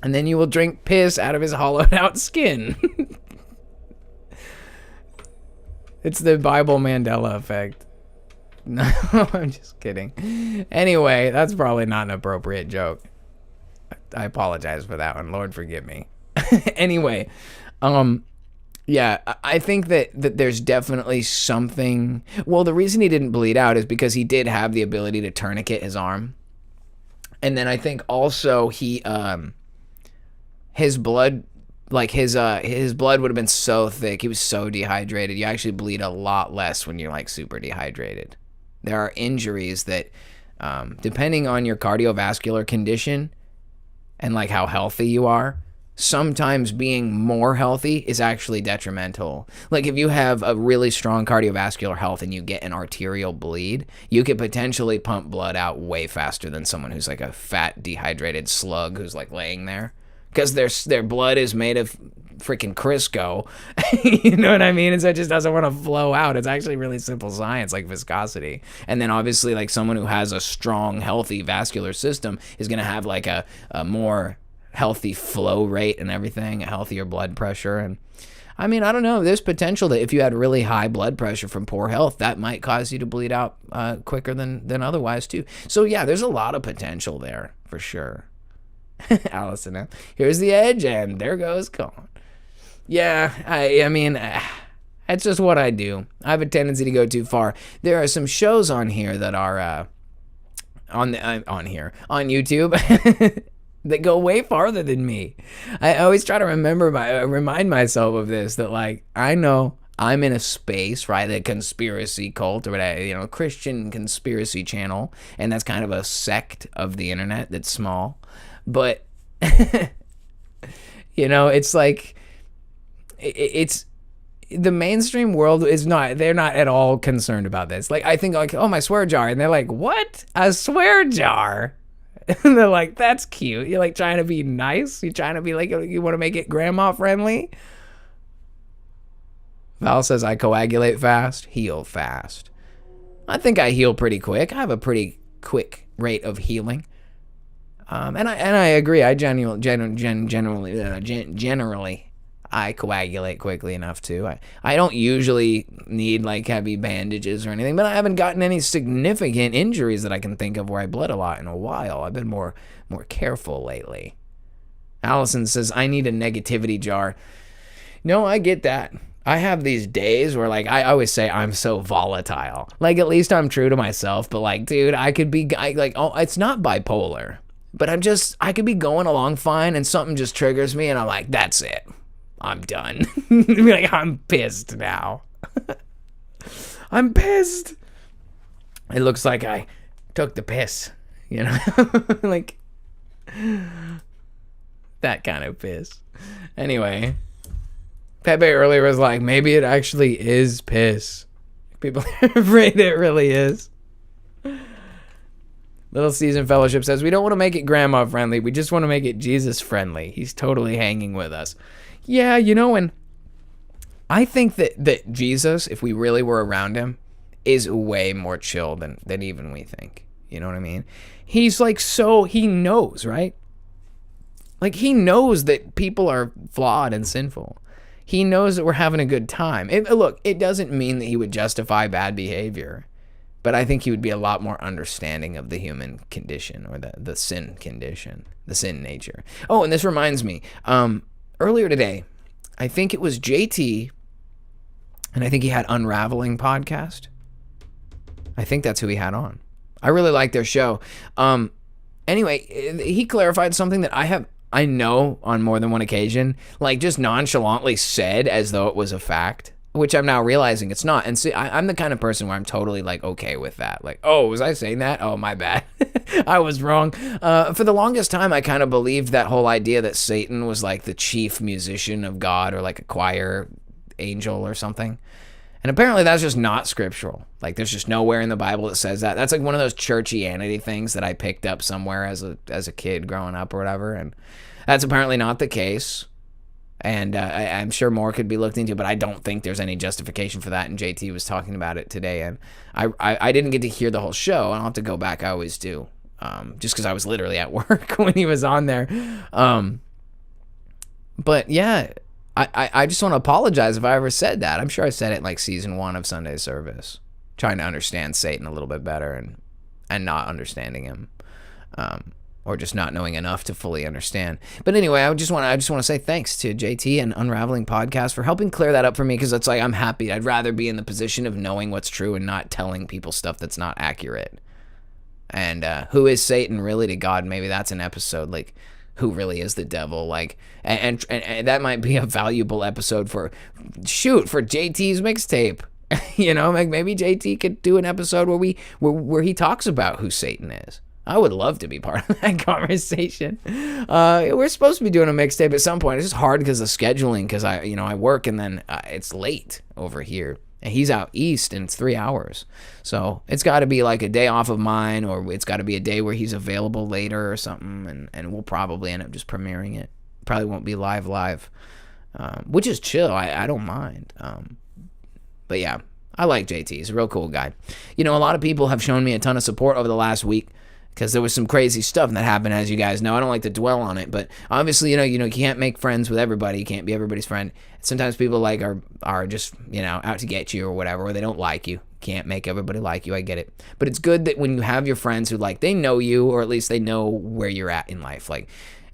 and then you will drink piss out of his hollowed out skin. It's the Bible Mandela effect. No, I'm just kidding. Anyway, that's probably not an appropriate joke. I apologize for that one. Lord forgive me. Anyway, yeah, I think that there's definitely something. Well, the reason he didn't bleed out is because he did have the ability to tourniquet his arm. And then I think also he, his blood, like his blood would have been so thick. He was so dehydrated. You actually bleed a lot less when you're like super dehydrated. There are injuries that, depending on your cardiovascular condition and like how healthy you are, sometimes being more healthy is actually detrimental. Like if you have a really strong cardiovascular health and you get an arterial bleed, you could potentially pump blood out way faster than someone who's like a fat, dehydrated slug who's like laying there. Because their blood is made of freaking Crisco. You know what I mean? And so it just doesn't want to flow out. It's actually really simple science, like viscosity. And then obviously like someone who has a strong, healthy vascular system is going to have like a more healthy flow rate and everything, a healthier blood pressure. And I mean, I don't know, there's potential that if you had really high blood pressure from poor health, that might cause you to bleed out quicker than otherwise too. So yeah, there's a lot of potential there for sure. Allison, here's the edge and there goes Colin. Yeah, I mean, it's just what I do. I have a tendency to go too far. There are some shows on here that are on YouTube that go way farther than me. I always try to remind myself of this, that like, I know I'm in a space, right, the conspiracy cult or whatever, Christian conspiracy channel, and that's kind of a sect of the internet that's small. But, it's like, it's, the mainstream world they're not at all concerned about this. Like, I think like, oh, my swear jar. And they're like, what? A swear jar? And they're like, that's cute. You're like trying to be nice. You're trying to be like, you want to make it grandma friendly. Val says, I coagulate fast, heal fast. I think I heal pretty quick. I have a pretty quick rate of healing. And I agree. I generally I coagulate quickly enough too. I don't usually need like heavy bandages or anything, but I haven't gotten any significant injuries that I can think of where I bled a lot in a while. I've been more careful lately. Allison says, I need a negativity jar. No, I get that. I have these days where like I always say I'm so volatile. Like at least I'm true to myself, but like dude, I could be it's not bipolar. But I could be going along fine and something just triggers me and I'm like, that's it. I'm done. Like, I'm pissed now. I'm pissed. It looks like I took the piss, you know? Like, that kind of piss. Anyway, Pepe earlier was like, maybe it actually is piss. People are afraid it really is. Little Season Fellowship says, we don't want to make it grandma friendly. We just want to make it Jesus friendly. He's totally hanging with us. Yeah, you know, and I think that Jesus, if we really were around him, is way more chill than even we think. You know what I mean? He's like, so he knows, right? Like he knows that people are flawed and sinful. He knows that we're having a good time. Look, it doesn't mean that he would justify bad behavior, but I think he would be a lot more understanding of the human condition or the sin condition, the sin nature. Oh, and this reminds me, earlier today, I think it was JT, and I think he had Unraveling podcast. I think that's who he had on. I really like their show. Anyway, he clarified something that I know on more than one occasion, like just nonchalantly said as though it was a fact, which I'm now realizing it's not. And see, I'm the kind of person where I'm totally like okay with that. Like, oh, was I saying that? Oh, my bad. I was wrong. For the longest time, I kind of believed that whole idea that Satan was like the chief musician of God or like a choir angel or something. And apparently that's just not scriptural. Like there's just nowhere in the Bible that says that. That's like one of those churchianity things that I picked up somewhere as a kid growing up or whatever. And that's apparently not the case. And I'm sure more could be looked into, but I don't think there's any justification for that. And JT was talking about it today, and I didn't get to hear the whole show. I'll have to go back. I always do, just because I was literally at work when he was on there. But yeah, I just want to apologize if I ever said that. I'm sure I said it in like season 1 of Sunday Service, trying to understand Satan a little bit better and not understanding him. Or just not knowing enough to fully understand. But anyway, I just want to say thanks to JT and Unraveling Podcast for helping clear that up for me, because it's like I'm happy. I'd rather be in the position of knowing what's true and not telling people stuff that's not accurate. And who is Satan really to God? Maybe that's an episode, like who really is the devil? Like, and that might be a valuable episode for JT's mixtape. You know, like maybe JT could do an episode where he talks about who Satan is. I would love to be part of that conversation. We're supposed to be doing a mixtape at some point. It's just hard because of scheduling, because I work and then it's late over here. And he's out east and it's 3 hours. So it's got to be like a day off of mine, or it's got to be a day where he's available later or something. And we'll probably end up just premiering it. Probably won't be live, which is chill. I don't mind. But yeah, I like JT. He's a real cool guy. You know, a lot of people have shown me a ton of support over the last week, because there was some crazy stuff that happened, as you guys know. I don't like to dwell on it, but obviously, you can't make friends with everybody. You can't be everybody's friend. Sometimes people like are just, out to get you or whatever, or they don't like you. Can't make everybody like you. I get it. But it's good that when you have your friends who they know you, or at least they know where you're at in life. Like,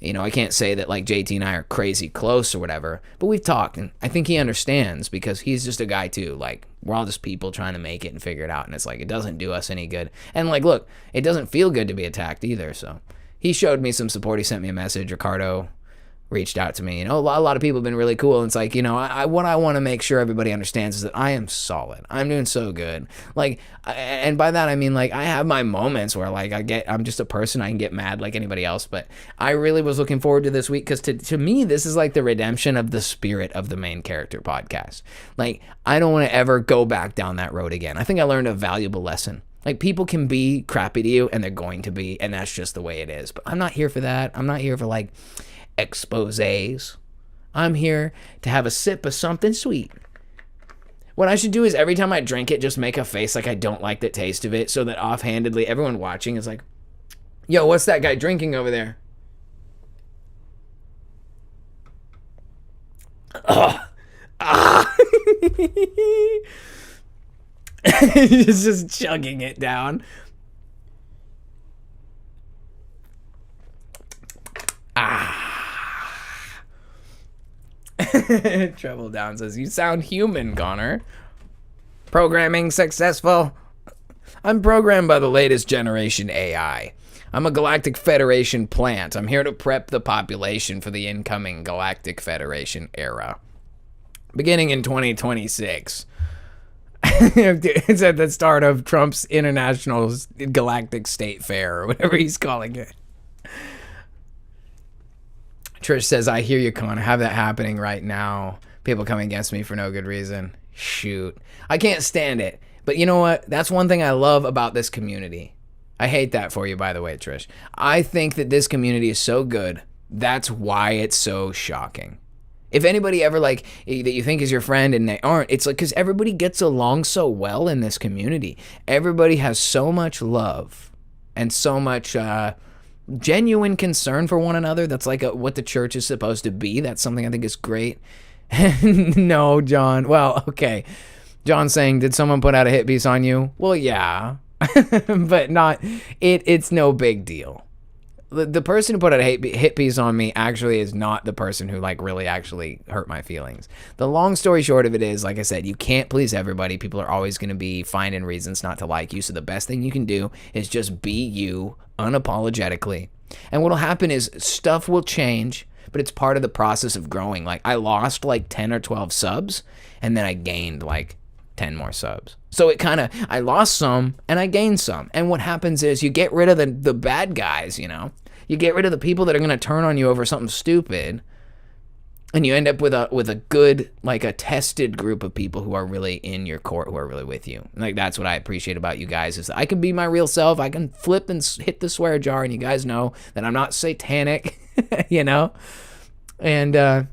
I can't say that like JT and I are crazy close or whatever, but we've talked, and I think he understands, because he's just a guy too. Like, we're all just people trying to make it and figure it out, and it's like, it doesn't do us any good. And like, look, it doesn't feel good to be attacked either. So he showed me some support. He sent me a message. Ricardo reached out to me. A lot of people have been really cool. And it's like, what I want to make sure everybody understands is that I am solid. I'm doing so good. Like, and by that I mean, like, I have my moments where like I'm just a person. I can get mad like anybody else. But I really was looking forward to this week, because to me, this is like the redemption of the spirit of the Main Character Podcast. Like, I don't want to ever go back down that road again. I think I learned a valuable lesson. Like, people can be crappy to you, and they're going to be, and that's just the way it is. But I'm not here for that. I'm not here for like exposés. I'm here to have a sip of something sweet. What I should do is every time I drink it, just make a face like I don't like the taste of it, so that offhandedly everyone watching is like, yo, what's that guy drinking over there? Ugh. Ah. He's just chugging it down. Treble Down says, you sound human, Connor. Programming successful. I'm programmed by the latest generation AI. I'm a Galactic Federation plant. I'm here to prep the population for the incoming Galactic Federation era. Beginning in 2026. It's at the start of Trump's International Galactic State Fair, or whatever he's calling it. Trish says, I hear you, Connor. Have that happening right now. People coming against me for no good reason. Shoot. I can't stand it. But you know what? That's one thing I love about this community. I hate that for you, by the way, Trish. I think that this community is so good. That's why it's so shocking. If anybody ever like that you think is your friend and they aren't, it's like because everybody gets along so well in this community. Everybody has so much love and so much genuine concern for one another. That's like what the church is supposed to be. That's something I think is great. No, John. Well, okay. John's saying, did someone put out a hit piece on you? Well, yeah, but not. It's no big deal. The person who put out a hit piece on me actually is not the person who like really actually hurt my feelings. The long story short of it is, like I said, you can't please everybody. People are always going to be finding reasons not to like you. So the best thing you can do is just be you unapologetically. And what'll happen is stuff will change, but it's part of the process of growing. Like I lost like 10 or 12 subs and then I gained like 10 more subs. So it kind of, I lost some and I gained some. And what happens is you get rid of the bad guys, you know. You get rid of the people that are going to turn on you over something stupid, and you end up with a good, like a tested group of people who are really in your court, who are really with you. Like that's what I appreciate about you guys is that I can be my real self. I can flip and hit the swear jar, and you guys know that I'm not satanic, you know. And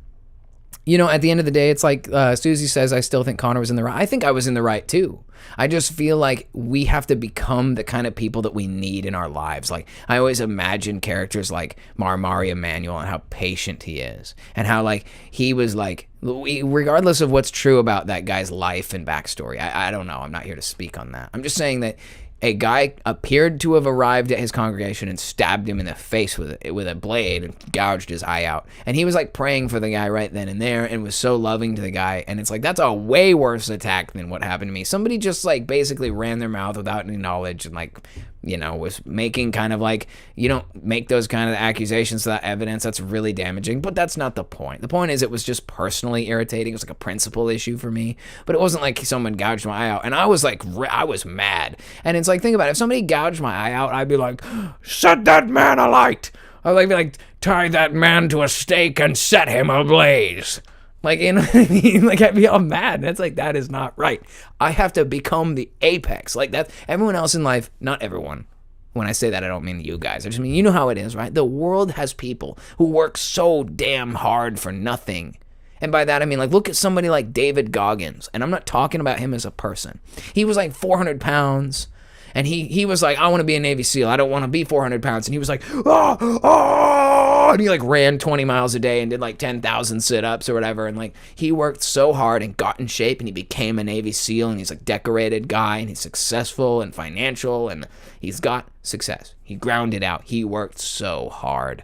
you know, at the end of the day, it's like Susie says, I still think Connor was in the right. I think I was in the right too. I just feel like we have to become the kind of people that we need in our lives. Like I always imagine characters like Mari Emanuel and how patient he is, and how like he was like, regardless of what's true about that guy's life and backstory. I don't know. I'm not here to speak on that. I'm just saying that a guy appeared to have arrived at his congregation and stabbed him in the face with a blade and gouged his eye out. And he was like praying for the guy right then and there and was so loving to the guy. And it's like, that's a way worse attack than what happened to me. Somebody just like basically ran their mouth without any knowledge and like, you know, was making kind of like, you don't make those kind of accusations without evidence. That's really damaging, but that's not the point. The point is it was just personally irritating. It was like a principal issue for me, but it wasn't like someone gouged my eye out. And I was like, I was mad. And it's like, think about it. If somebody gouged my eye out, I'd be like, set that man alight. I'd be like, tie that man to a stake and set him ablaze. Like, you know what I mean? Like, I'd be all mad. That's like, that is not right. I have to become the apex. Like that, everyone else in life, not everyone. When I say that, I don't mean you guys. I just mean, you know how it is, right? The world has people who work so damn hard for nothing. And by that, I mean, like, look at somebody like David Goggins. And I'm not talking about him as a person. He was like 400 pounds. And he was like, I want to be a Navy SEAL. I don't want to be 400 pounds. And he was like, and he like ran 20 miles a day and did like 10,000 sit-ups or whatever. And like, he worked so hard and got in shape and he became a Navy SEAL and he's like decorated guy and he's successful and financial and he's got success. He grounded out. He worked so hard.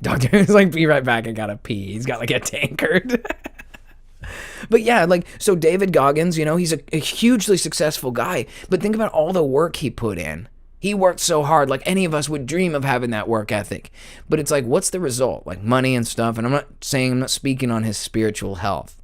Doctor is like, be right back. I gotta pee. He's got like a tankard. But yeah, like, so David Goggins, you know, he's a hugely successful guy, but think about all the work he put in. He worked so hard, like any of us would dream of having that work ethic. But it's like, what's the result? Like money and stuff. And I'm not speaking on his spiritual health.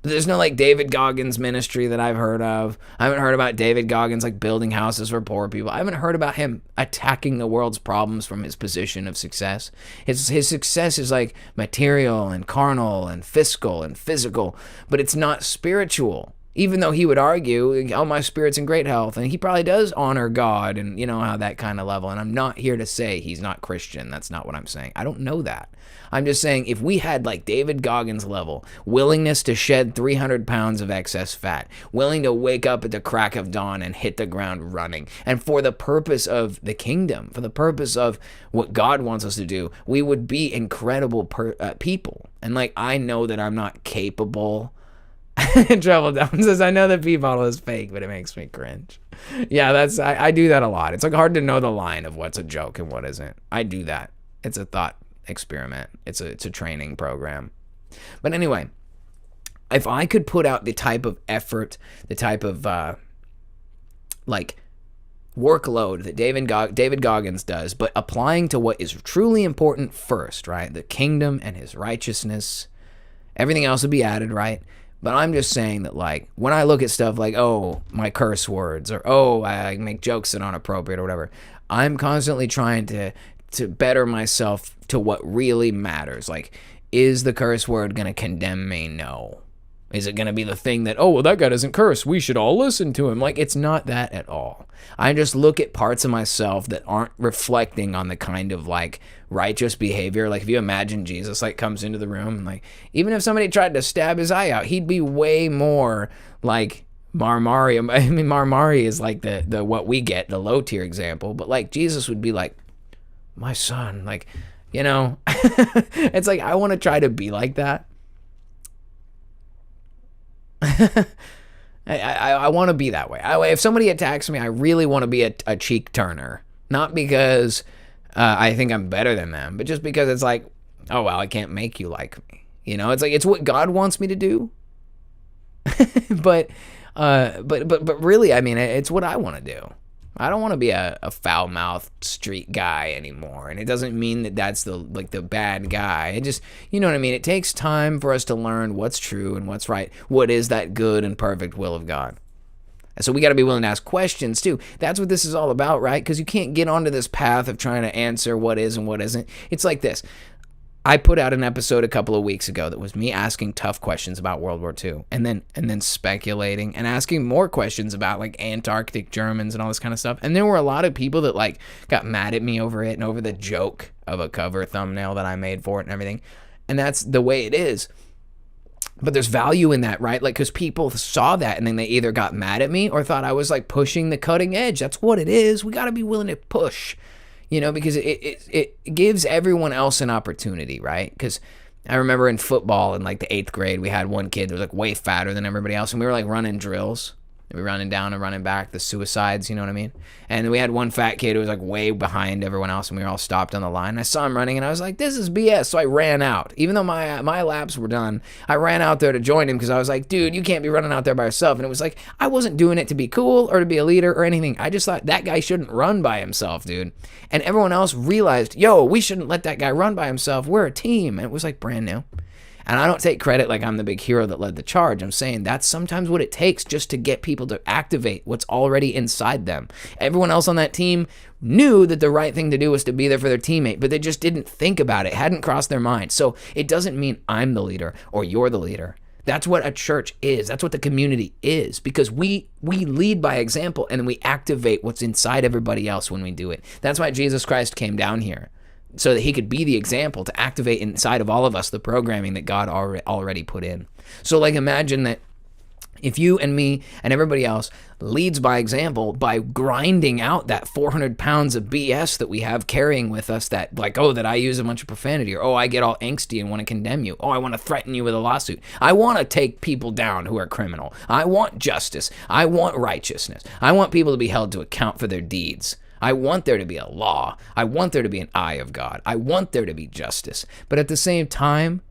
But there's no like David Goggins ministry that I've heard of. I haven't heard about David Goggins like building houses for poor people. I haven't heard about him attacking the world's problems from his position of success. His success is like material and carnal and fiscal and physical, but it's not spiritual. Even though he would argue, oh, my spirit's in great health, and he probably does honor God and, how that kind of level. And I'm not here to say he's not Christian. That's not what I'm saying. I don't know that. I'm just saying if we had like David Goggins level, willingness to shed 300 pounds of excess fat, willing to wake up at the crack of dawn and hit the ground running, and for the purpose of the kingdom, for the purpose of what God wants us to do, we would be incredible people. And like, I know that I'm not capable. Travel Down says, I know that pee bottle is fake, but it makes me cringe. Yeah, I do that a lot. It's like hard to know the line of what's a joke and what isn't. I do that. It's a thought experiment. It's a training program. But anyway, if I could put out the type of effort, the type of workload that David Goggins does, but applying to what is truly important first, right? The kingdom and his righteousness, everything else would be added, right? But I'm just saying that, like, when I look at stuff like, oh, my curse words, or, oh, I make jokes that aren't appropriate or whatever, I'm constantly trying to better myself to what really matters. Like, is the curse word going to condemn me? No. Is it going to be the thing that, oh, well, that guy doesn't curse, we should all listen to him? Like, it's not that at all. I just look at parts of myself that aren't reflecting on the kind of, like, righteous behavior. Like, if you imagine Jesus, like, comes into the room, and, like, even if somebody tried to stab his eye out, he'd be way more like Marmari. I mean, Marmari is, like, the what we get, the low-tier example. But, like, Jesus would be like, my son, like, it's like, I want to try to be like that. I want to be that way. If somebody attacks me, I really want to be a cheek turner. Not because I think I'm better than them, but just because it's like, oh, well, I can't make you like me. It's like, it's what God wants me to do. but really, I mean, it's what I want to do. I don't want to be a foul-mouthed street guy anymore. And it doesn't mean that that's the bad guy. It just, you know what I mean? It takes time for us to learn what's true and what's right. What is that good and perfect will of God? And so we got to be willing to ask questions too. That's what this is all about, right? Because you can't get onto this path of trying to answer what is and what isn't. It's like this. I put out an episode a couple of weeks ago that was me asking tough questions about World War II, and then speculating and asking more questions about like Antarctic Germans and all this kind of stuff. And there were a lot of people that like got mad at me over it and over the joke of a cover thumbnail that I made for it and everything. And that's the way it is. But there's value in that, right? Like, because people saw that and then they either got mad at me or thought I was like pushing the cutting edge. That's what it is. We got to be willing to push. Because it gives everyone else an opportunity, right? Because I remember in football in like the 8th grade, we had one kid that was like way fatter than everybody else, and we were like running drills. We were running down and running back, the suicides, you know what I mean? And we had one fat kid who was like way behind everyone else, and we were all stopped on the line. And I saw him running, and I was like, this is BS. So I ran out. Even though my laps were done, I ran out there to join him because I was like, dude, you can't be running out there by yourself. And it was like, I wasn't doing it to be cool or to be a leader or anything. I just thought that guy shouldn't run by himself, dude. And everyone else realized, yo, we shouldn't let that guy run by himself. We're a team. And it was like brand new. And I don't take credit like I'm the big hero that led the charge. I'm saying that's sometimes what it takes just to get people to activate what's already inside them. Everyone else on that team knew that the right thing to do was to be there for their teammate, but they just didn't think about it. It hadn't crossed their mind. So it doesn't mean I'm the leader or you're the leader. That's what a church is. That's what the community is, because we lead by example and we activate what's inside everybody else when we do it. That's why Jesus Christ came down here, so that he could be the example to activate inside of all of us the programming that God already put in. So like, imagine that if you and me and everybody else leads by example by grinding out that 400 pounds of BS that we have carrying with us, that like, oh, that I use a bunch of profanity, or oh, I get all angsty and want to condemn you. Oh, I want to threaten you with a lawsuit. I want to take people down who are criminal. I want justice. I want righteousness. I want people to be held to account for their deeds. I want there to be a law. I want there to be an eye of God. I want there to be justice. But at the same time,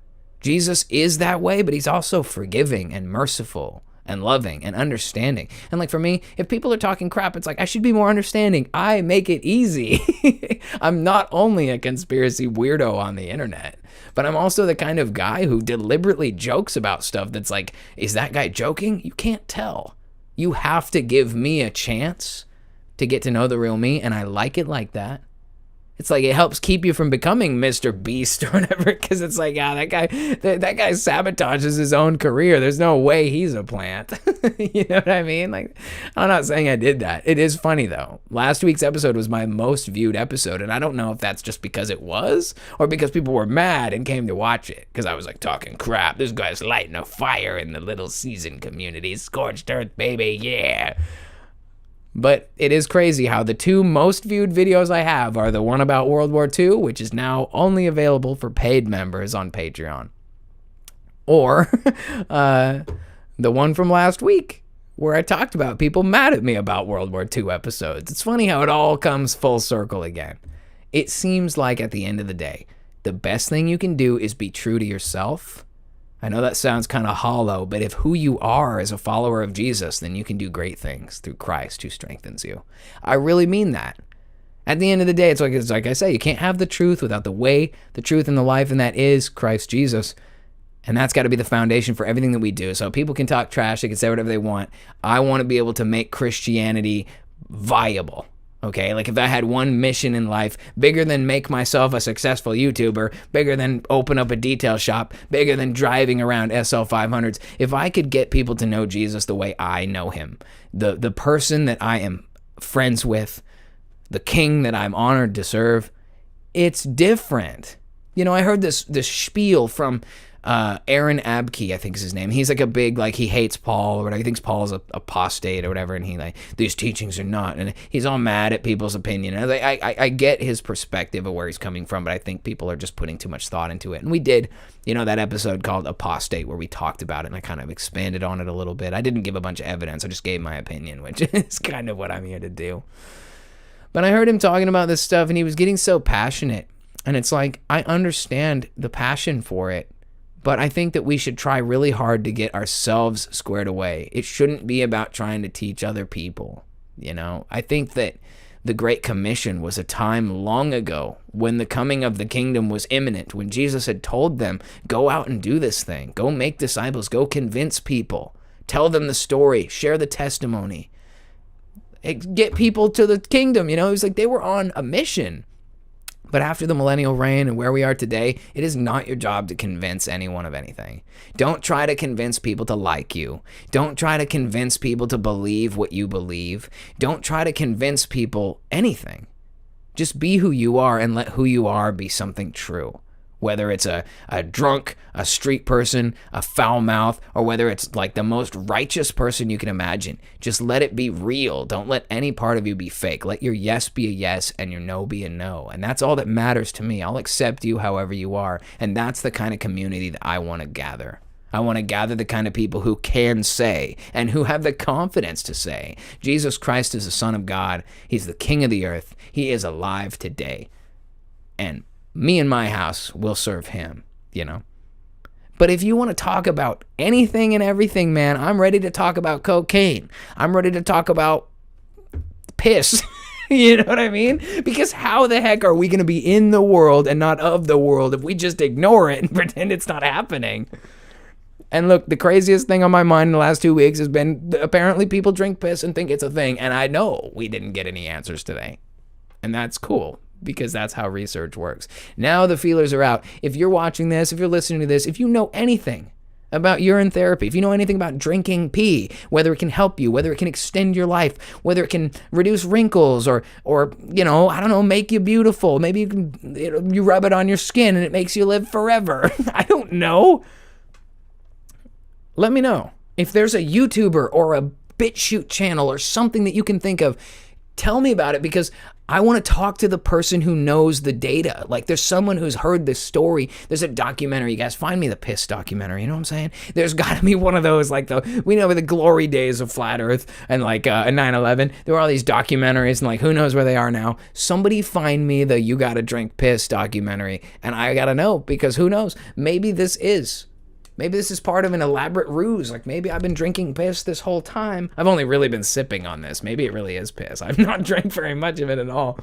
Jesus is that way, but he's also forgiving and merciful and loving and understanding. And like for me, if people are talking crap, it's like, I should be more understanding. I make it easy. I'm not only a conspiracy weirdo on the internet, but I'm also the kind of guy who deliberately jokes about stuff that's like, is that guy joking? You can't tell. You have to give me a chance to get to know the real me, and I like it like that. It's like it helps keep you from becoming Mr. Beast or whatever, because it's like, that guy sabotages his own career. There's no way he's a plant. You know what I mean? Like, I'm not saying I did that. It is funny though. Last week's episode was my most viewed episode, and I don't know if that's just because it was or because people were mad and came to watch it, because I was like talking crap. This guy's lighting a fire in the little season community. Scorched earth, baby, yeah. But it is crazy how the two most viewed videos I have are the one about World War II, which is now only available for paid members on Patreon, or the one from last week where I talked about people mad at me about World War II episodes. It's funny how it all comes full circle again. It seems like at the end of the day, the best thing you can do is be true to yourself. I know that sounds kind of hollow, but if who you are is a follower of Jesus, then you can do great things through Christ who strengthens you. I really mean that. At the end of the day, it's like I say, you can't have the truth without the way, the truth, and the life, and that is Christ Jesus. And that's got to be the foundation for everything that we do. So people can talk trash, they can say whatever they want. I want to be able to make Christianity viable. Okay, like if I had one mission in life, bigger than make myself a successful YouTuber, bigger than open up a detail shop, bigger than driving around SL500s, if I could get people to know Jesus the way I know him, the person that I am friends with, the king that I'm honored to serve, it's different. You know, I heard this spiel from Aaron Abke, I think is his name. He's like a big, like, he hates Paul or whatever. He thinks Paul's a apostate or whatever, and he like, these teachings are not, and he's all mad at people's opinion. And I get his perspective of where he's coming from, but I think people are just putting too much thought into it. And we did, that episode called Apostate where we talked about it, and I kind of expanded on it a little bit. I didn't give a bunch of evidence. I just gave my opinion, which is kind of what I'm here to do. But I heard him talking about this stuff, and he was getting so passionate. And it's like, I understand the passion for it, but I think that we should try really hard to get ourselves squared away. It shouldn't be about trying to teach other people, I think that the Great Commission was a time long ago when the coming of the kingdom was imminent, when Jesus had told them, go out and do this thing. Go make disciples. Go convince people. Tell them the story. Share the testimony. Get people to the kingdom. It was like they were on a mission. But after the millennial reign and where we are today, it is not your job to convince anyone of anything. Don't try to convince people to like you. Don't try to convince people to believe what you believe. Don't try to convince people anything. Just be who you are and let who you are be something true. Whether it's a drunk, a street person, a foul mouth, or whether it's like the most righteous person you can imagine. Just let it be real. Don't let any part of you be fake. Let your yes be a yes and your no be a no. And that's all that matters to me. I'll accept you however you are. And that's the kind of community that I want to gather. I want to gather the kind of people who can say and who have the confidence to say, Jesus Christ is the Son of God. He's the King of the earth. He is alive today. And me and my house will serve him, But if you want to talk about anything and everything, man, I'm ready to talk about cocaine. I'm ready to talk about piss. You know what I mean? Because how the heck are we going to be in the world and not of the world if we just ignore it and pretend it's not happening? And look, the craziest thing on my mind in the last 2 weeks has been apparently people drink piss and think it's a thing. And I know we didn't get any answers today. And that's cool, because that's how research works. Now the feelers are out. If you're watching this, if you're listening to this, if you know anything about urine therapy, if you know anything about drinking pee, whether it can help you, whether it can extend your life, whether it can reduce wrinkles or I don't know, make you beautiful. Maybe you rub it on your skin and it makes you live forever. I don't know. Let me know. If there's a YouTuber or a BitChute channel or something that you can think of, tell me about it, because I want to talk to the person who knows the data. Like, there's someone who's heard this story. There's a documentary. You guys find me the piss documentary. You know what I'm saying? There's got to be one of those, like we know the glory days of Flat Earth and like 9/11. There were all these documentaries, and like, who knows where they are now. Somebody find me the You Gotta Drink Piss documentary, and I gotta know, because who knows? Maybe this is part of an elaborate ruse. Like, maybe I've been drinking piss this whole time. I've only really been sipping on this. Maybe it really is piss. I've not drank very much of it at all.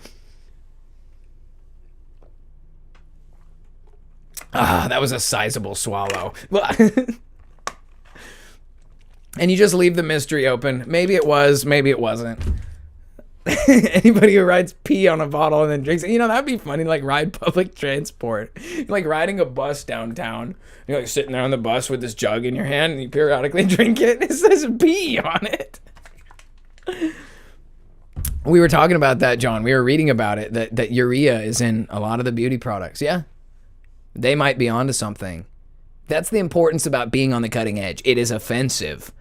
That was a sizable swallow. And you just leave the mystery open. Maybe it was, maybe it wasn't. Anybody who rides pee on a bottle and then drinks it, that'd be funny. Like ride public transport, like riding a bus downtown. You're like sitting there on the bus with this jug in your hand and you periodically drink it. It says pee on it. We were talking about that, John. We were reading about it, that urea is in a lot of the beauty products. Yeah. They might be onto something. That's the importance about being on the cutting edge. It is offensive.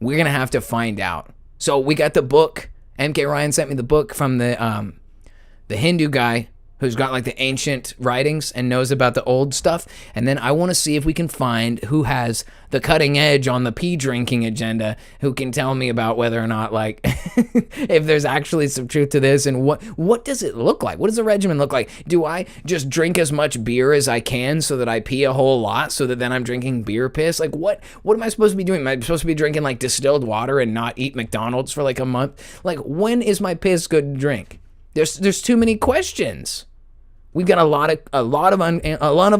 We're going to have to find out. So we got the book. MK Ryan sent me the book from the Hindu guy who's got like the ancient writings and knows about the old stuff. And then I want to see if we can find who has the cutting edge on the pee drinking agenda, who can tell me about whether or not, like, if there's actually some truth to this, and what does it look like? What does the regimen look like? Do I just drink as much beer as I can so that I pee a whole lot so that then I'm drinking beer piss? Like, what am I supposed to be doing? Am I supposed to be drinking like distilled water and not eat McDonald's for like a month? Like, when is my piss good to drink? There's too many questions. We've got a lot of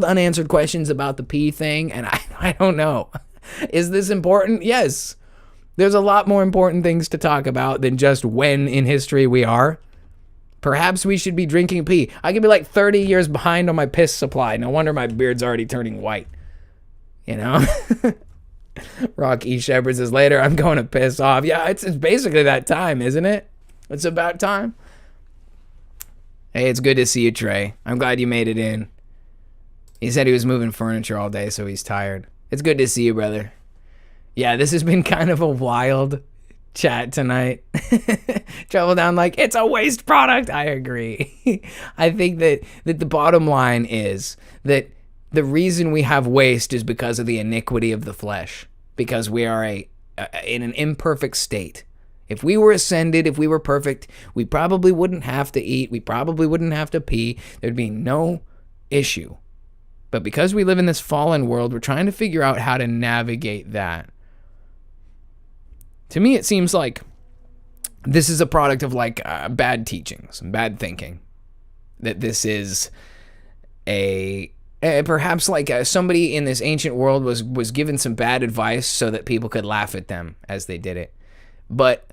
unanswered questions about the pee thing, and I don't know. Is this important? Yes. There's a lot more important things to talk about than just when in history we are. Perhaps we should be drinking pee. I could be like 30 years behind on my piss supply. No wonder my beard's already turning white. Rock E. Shepherd says, later, I'm going to piss off. Yeah, it's basically that time, isn't it? It's about time. Hey, it's good to see you, Trey. I'm glad you made it in. He said he was moving furniture all day, so he's tired. It's good to see you, brother. Yeah, this has been kind of a wild chat tonight. Travel down like, it's a waste product. I agree. I think that the bottom line is that the reason we have waste is because of the iniquity of the flesh, because we are in an imperfect state. If we were ascended, if we were perfect, we probably wouldn't have to eat. We probably wouldn't have to pee. There'd be no issue. But because we live in this fallen world, we're trying to figure out how to navigate that. To me, it seems like this is a product of like bad teachings and bad thinking. That this is perhaps like somebody in this ancient world was given some bad advice so that people could laugh at them as they did it. But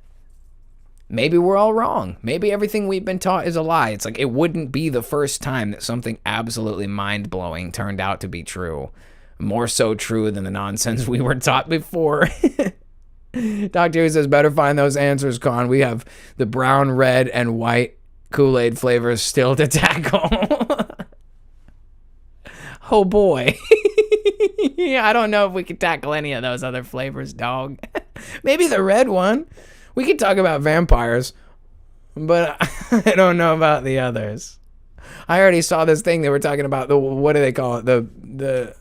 maybe we're all wrong. Maybe everything we've been taught is a lie. It's like it wouldn't be the first time that something absolutely mind-blowing turned out to be true. More so true than the nonsense we were taught before. Doctor Who says, better find those answers, Con. We have the brown, red, and white Kool-Aid flavors still to tackle. Oh boy. Yeah, I don't know if we could tackle any of those other flavors, dog. Maybe the red one. We could talk about vampires, but I don't know about the others. I already saw this thing they were talking about. What do they call it?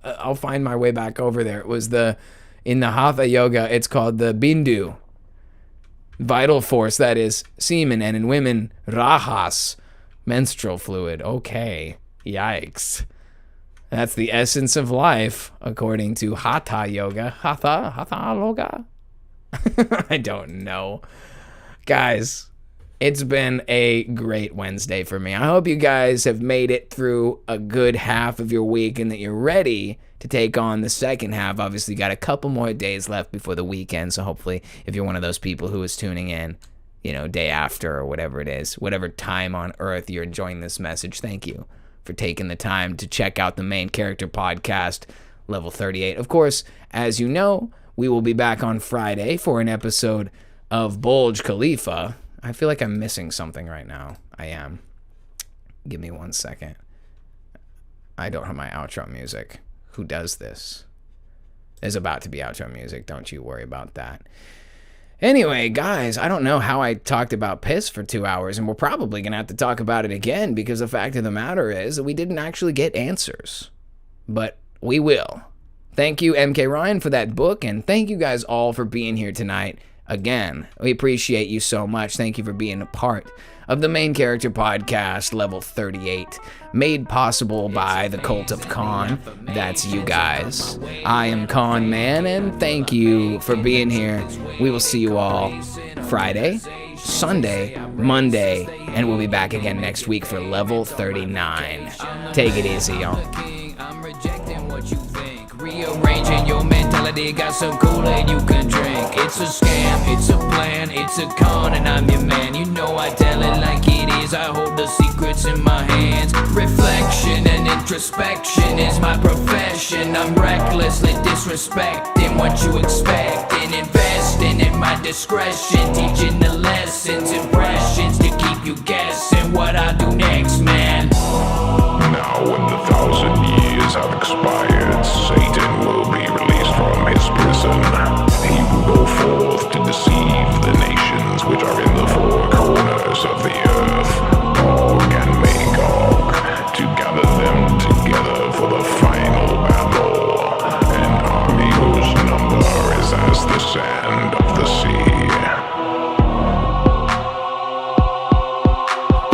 I'll find my way back over there. It was in the Hatha Yoga, it's called the Bindu. Vital force, that is semen, and in women, Rahas, menstrual fluid. Okay, yikes. That's the essence of life, according to Hatha Yoga. Hatha Yoga? I don't know. Guys, it's been a great Wednesday for me. I hope you guys have made it through a good half of your week and that you're ready to take on the second half. Obviously, got a couple more days left before the weekend, so hopefully if you're one of those people who is tuning in, day after or whatever it is, whatever time on earth you're enjoying this message, thank you for taking the time to check out the Main Character Podcast, Level 38. Of course, as you know, we will be back on Friday for an episode of Bulge Khalifa. I feel like I'm missing something right now. I am. Give me 1 second. I don't have my outro music. Who does this? There's about to be outro music. Don't you worry about that. Anyway, guys, I don't know how I talked about piss for 2 hours, and we're probably going to have to talk about it again because the fact of the matter is that we didn't actually get answers. But we will. Thank you, MK Ryan, for that book, and thank you guys all for being here tonight. Again, we appreciate you so much. Thank you for being a part of the Main Character Podcast, Level 38, made possible by the Cult of Con. That's you guys. I am Con Man, and thank you for being here. We will see you all Friday, Sunday, Monday, and we'll be back again next week for Level 39. Take it easy, y'all. Rearranging your mentality. mentality. Got some Kool-Aid you can drink. It's a scam, it's a plan, it's a con, and I'm your man. You know I tell it like it is. I hold the secrets in my hands. Reflection and introspection is my profession. I'm recklessly disrespecting what you expect and investing in my discretion, teaching the lessons, impressions to keep you guessing what I do next, man. Now when the 1,000 years have expired, Satan will be released from his prison. He will go forth to deceive the nations which are in the four corners of the earth, Gog and Magog, to gather them together for the final battle, an army whose number is as the sand of the sea.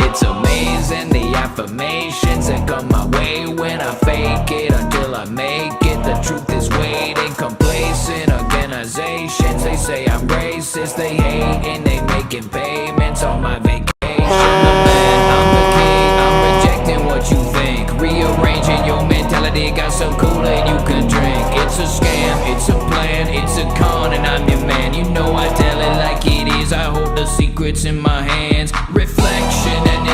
It's amazing the affirmations that come my way when I fake it until I make it. The truth is waiting, complacent organizations. They say I'm racist, they hate and they making payments on my vacation. The man, I'm the king, I'm rejecting what you think. Rearranging your mentality, got some Kool-Aid you can drink. It's a scam, it's a plan, it's a con, and I'm your man. You know I tell it like it is. I hold the secrets in my hands. Reflection and